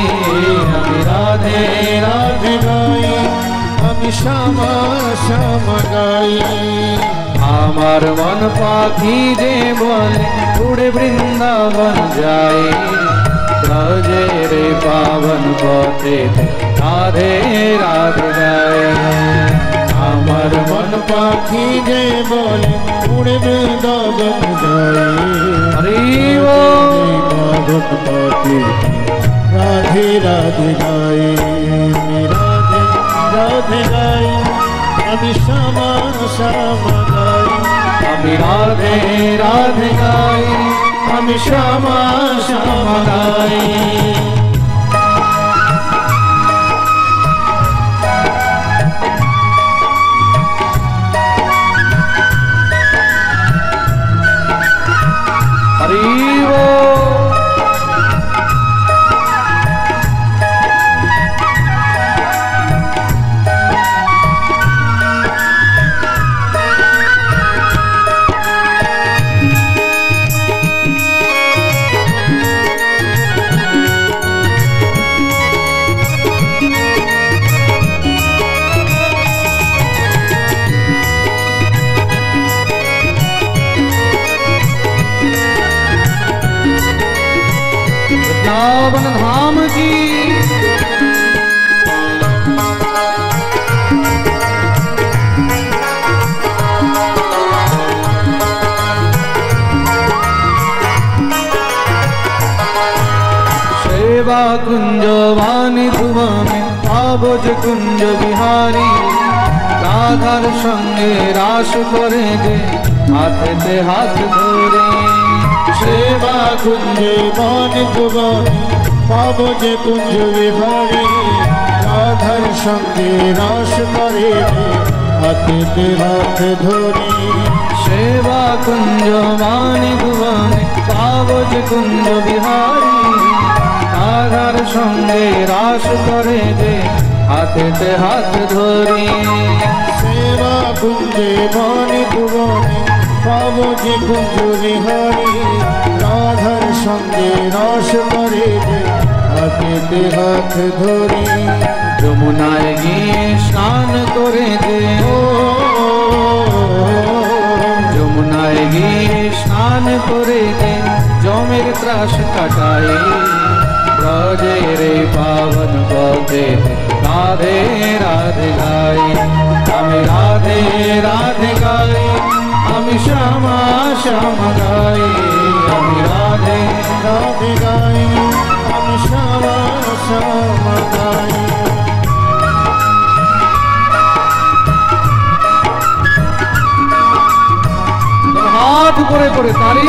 আমি রাধে রাধে গাই, আমি শ্যামা শ্যামা গাই। আমার মন পাখি যে বলে উড়ে বৃন্দাবন যায়, ব্রজের পাবন পথে রাধে রাধে গাই। আমার মন পাখি যে বলে উড়ে বৃন্দাবন যায়, পাবন পথে রাধে রাধে গাই। রাধে রাধে গাই, আমি শ্যামা শ্যামা গাই। আমি রাধে রাধে গাই, আমি শ্যামা শ্যামা গাই। वृंदावन धाम की सेवा कुंज वाणी धुवने आबोज कुंज बिहारी, राधार संगे रास करे जे हाथेते हाथ धरे। सेवा कुंज वाणी धुवने आबोज कुंज बिहारी, राधार संगे रास करे जे हाथेते हाथ धरे। सेवा कुंज वाणी धुवने आबोज कुंज बिहारी, রাধার সঙ্গে রাস করে যে হাতেতে হাত ধরি। সেবা কুঞ্জে বনে ভুবনে পাবো যে কুঞ্জ বিহারি, রাধার সঙ্গে রাস করে যে হাতেতে হাত ধরি। যমুনায় গিয়ে স্নান করে যে, যমুনায় গিয়ে স্নান করে যে জমের ত্রাস কাটায়। ব্রজের পাবন পথে রাধে রাধে গাই। আমি রাধে রাধে গাই, আমি শ্যামা শ্যামা গাই। আমি রাধে রাধে গাই, আমি শ্যামা শ্যামা গাই। হাত করে করে তারি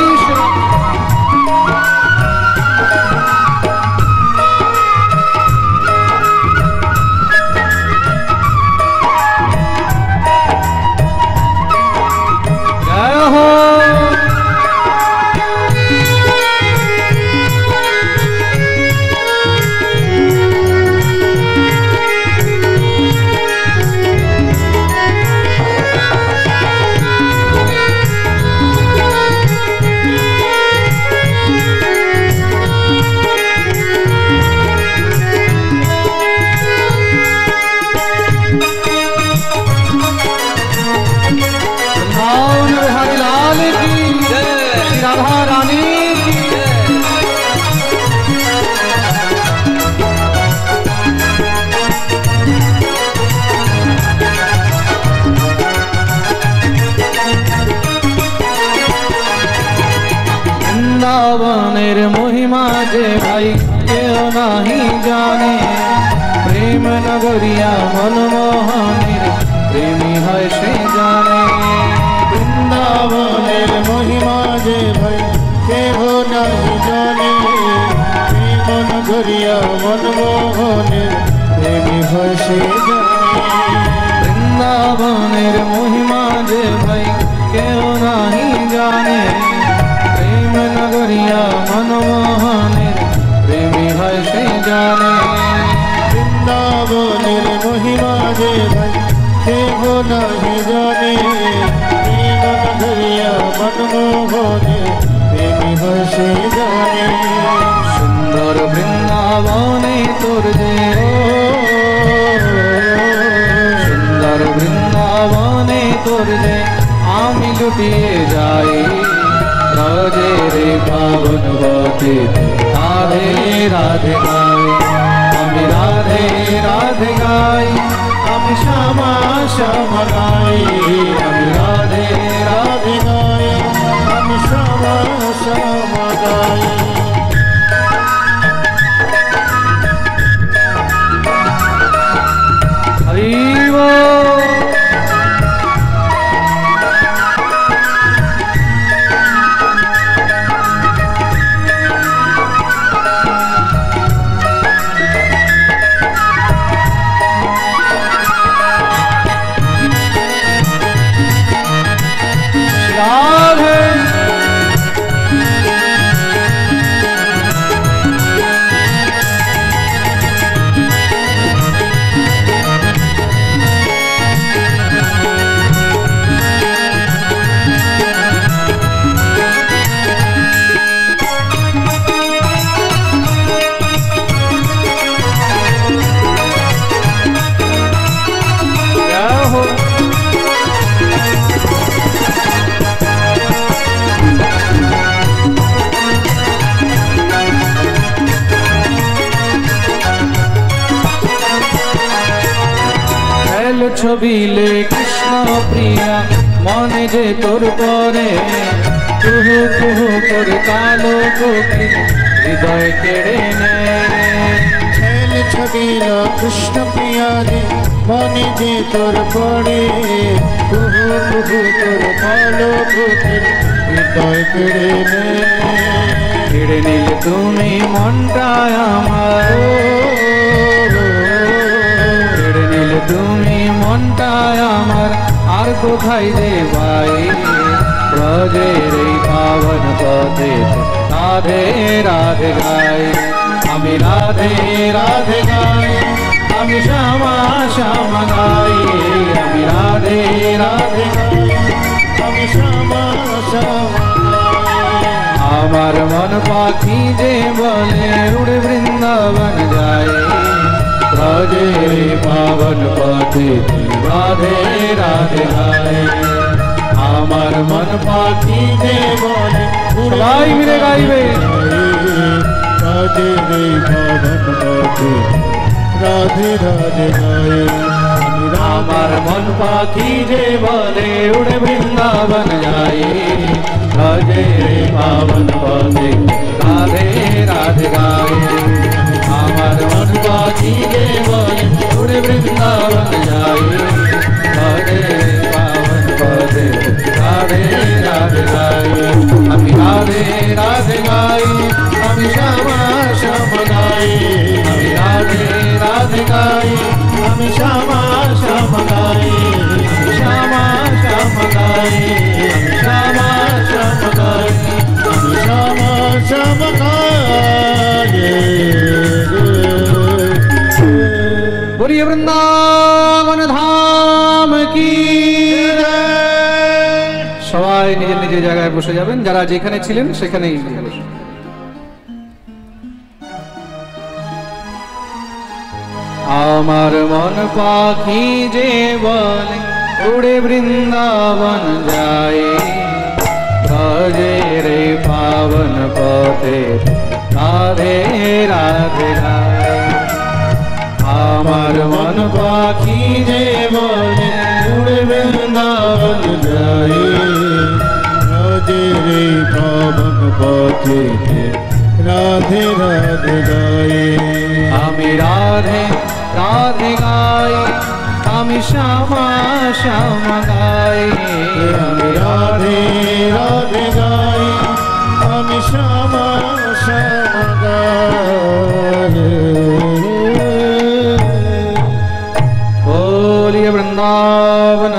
বৃন্দাবনের মহিমা যে ভাই কেউ নাহি জানে, প্রেম নগরিয়া মনমোহনের প্রেমী হয় সে জানে। বৃন্দাবনের মহিমা যে ভাই কেহ নাহি জানে, প্রেম নগরিয়া মনমোহনের প্রেমী হয় সে জানে। বৃন্দাবনের মহিমা যে ভাই কেউ নাহি জানে, প্রেম নগরিয়া মনমোহনের প্রেমী হয় সে জানে। বৃন্দাবনের মহিমা যে ভাই কেহ নাহি জানে, প্রেম নগরিয়া মনমোহনের প্রেমী হয় সে জানে। সুন্দর বৃন্দাবনে তোর যে, সুন্দর বৃন্দাবনে তোর যে আমি লুটিয়ে যাই, ব্রজের পাবন পথে রাধে রাধে গাই, আমি রাধে রাধে গাই, আমি শ্যামা শ্যামা গাই, আমি রাধে রাধে গাই, আমি শ্যামা শ্যামা গাই। হরি বল। ছবিলে কৃষ্ণ প্রিয়া মনে যে তোর পরে, কুহু কুহু করে কালো কোকিল হৃদয় কেড়ে নেয়। খেল ছবিল কৃষ্ণ প্রিয়া যে মনে যে তোর পড়ে, কুহু কুহু তোর কালো কোকিল হৃদয় কেড়ে নেয়। কেড়ে নিলে তুমি মনটা আমার, কেড়ে নিলে তুমি মনটা আমার, আর কোথায় যে ভাই ব্রজের এই পাবন পথে রাধে রাধে গাই, আমি রাধে রাধে গাই, আমি শ্যামা শ্যামা গাই, আমি রাধে রাধে গাই, আমি শ্যামা শ্যামা গাই। আমার মন পাখি যে বলে উড়ে বৃন্দাবন যায়, ব্রজের পাবন পথে রাধে রাধে গায়। আমার মন পাখি যে বলে, সবাই মিলে গাইবে, রাধে রে পাবন পথে রাধে রাধে গায়। আমার মন পাখি যে বলে উড়ে বৃন্দাবন যায়, ব্রজের পাবন পথে রাধে রাধে গায়। আমার মন পাখি যে বলে উড়ে বৃন্দাবন যায়, ব্রজের পাবন পথে রাধে রাধে গায়, আমি রাধে রাধে গাই, আমি শ্যামা শ্যামা গাই, আমি রাধে রাধে গাই, আমি শ্যামা শ্যামা গাই, শ্যামা শ্যামা গাই, শ্যামা শ্যামা গাই, আমি শ্যামা শ্যামা গাই। बोलिए वृंदावन धाम की সবাই নিজের নিজের জায়গায় বসে যাবেন, যারা যেখানে ছিলেন সেখানেই বসুন। আমার মন পাখি যে বলে উড়ে বৃন্দাবন যায়, ব্রজের পাবন পথে রাধে রাধে গায়। আমার মন পাখি যে বলে উড়ে বৃন্দাবন যায়, রাধে রে পাবন পথে রাধে রাধে গাই আমি রাধে রাধে গাই আমি শ্যামা শ্যামা গাই আমি রাধে রাধে গাই আমি শ্যামা শ্যামা গাই बोलिए वृंदावन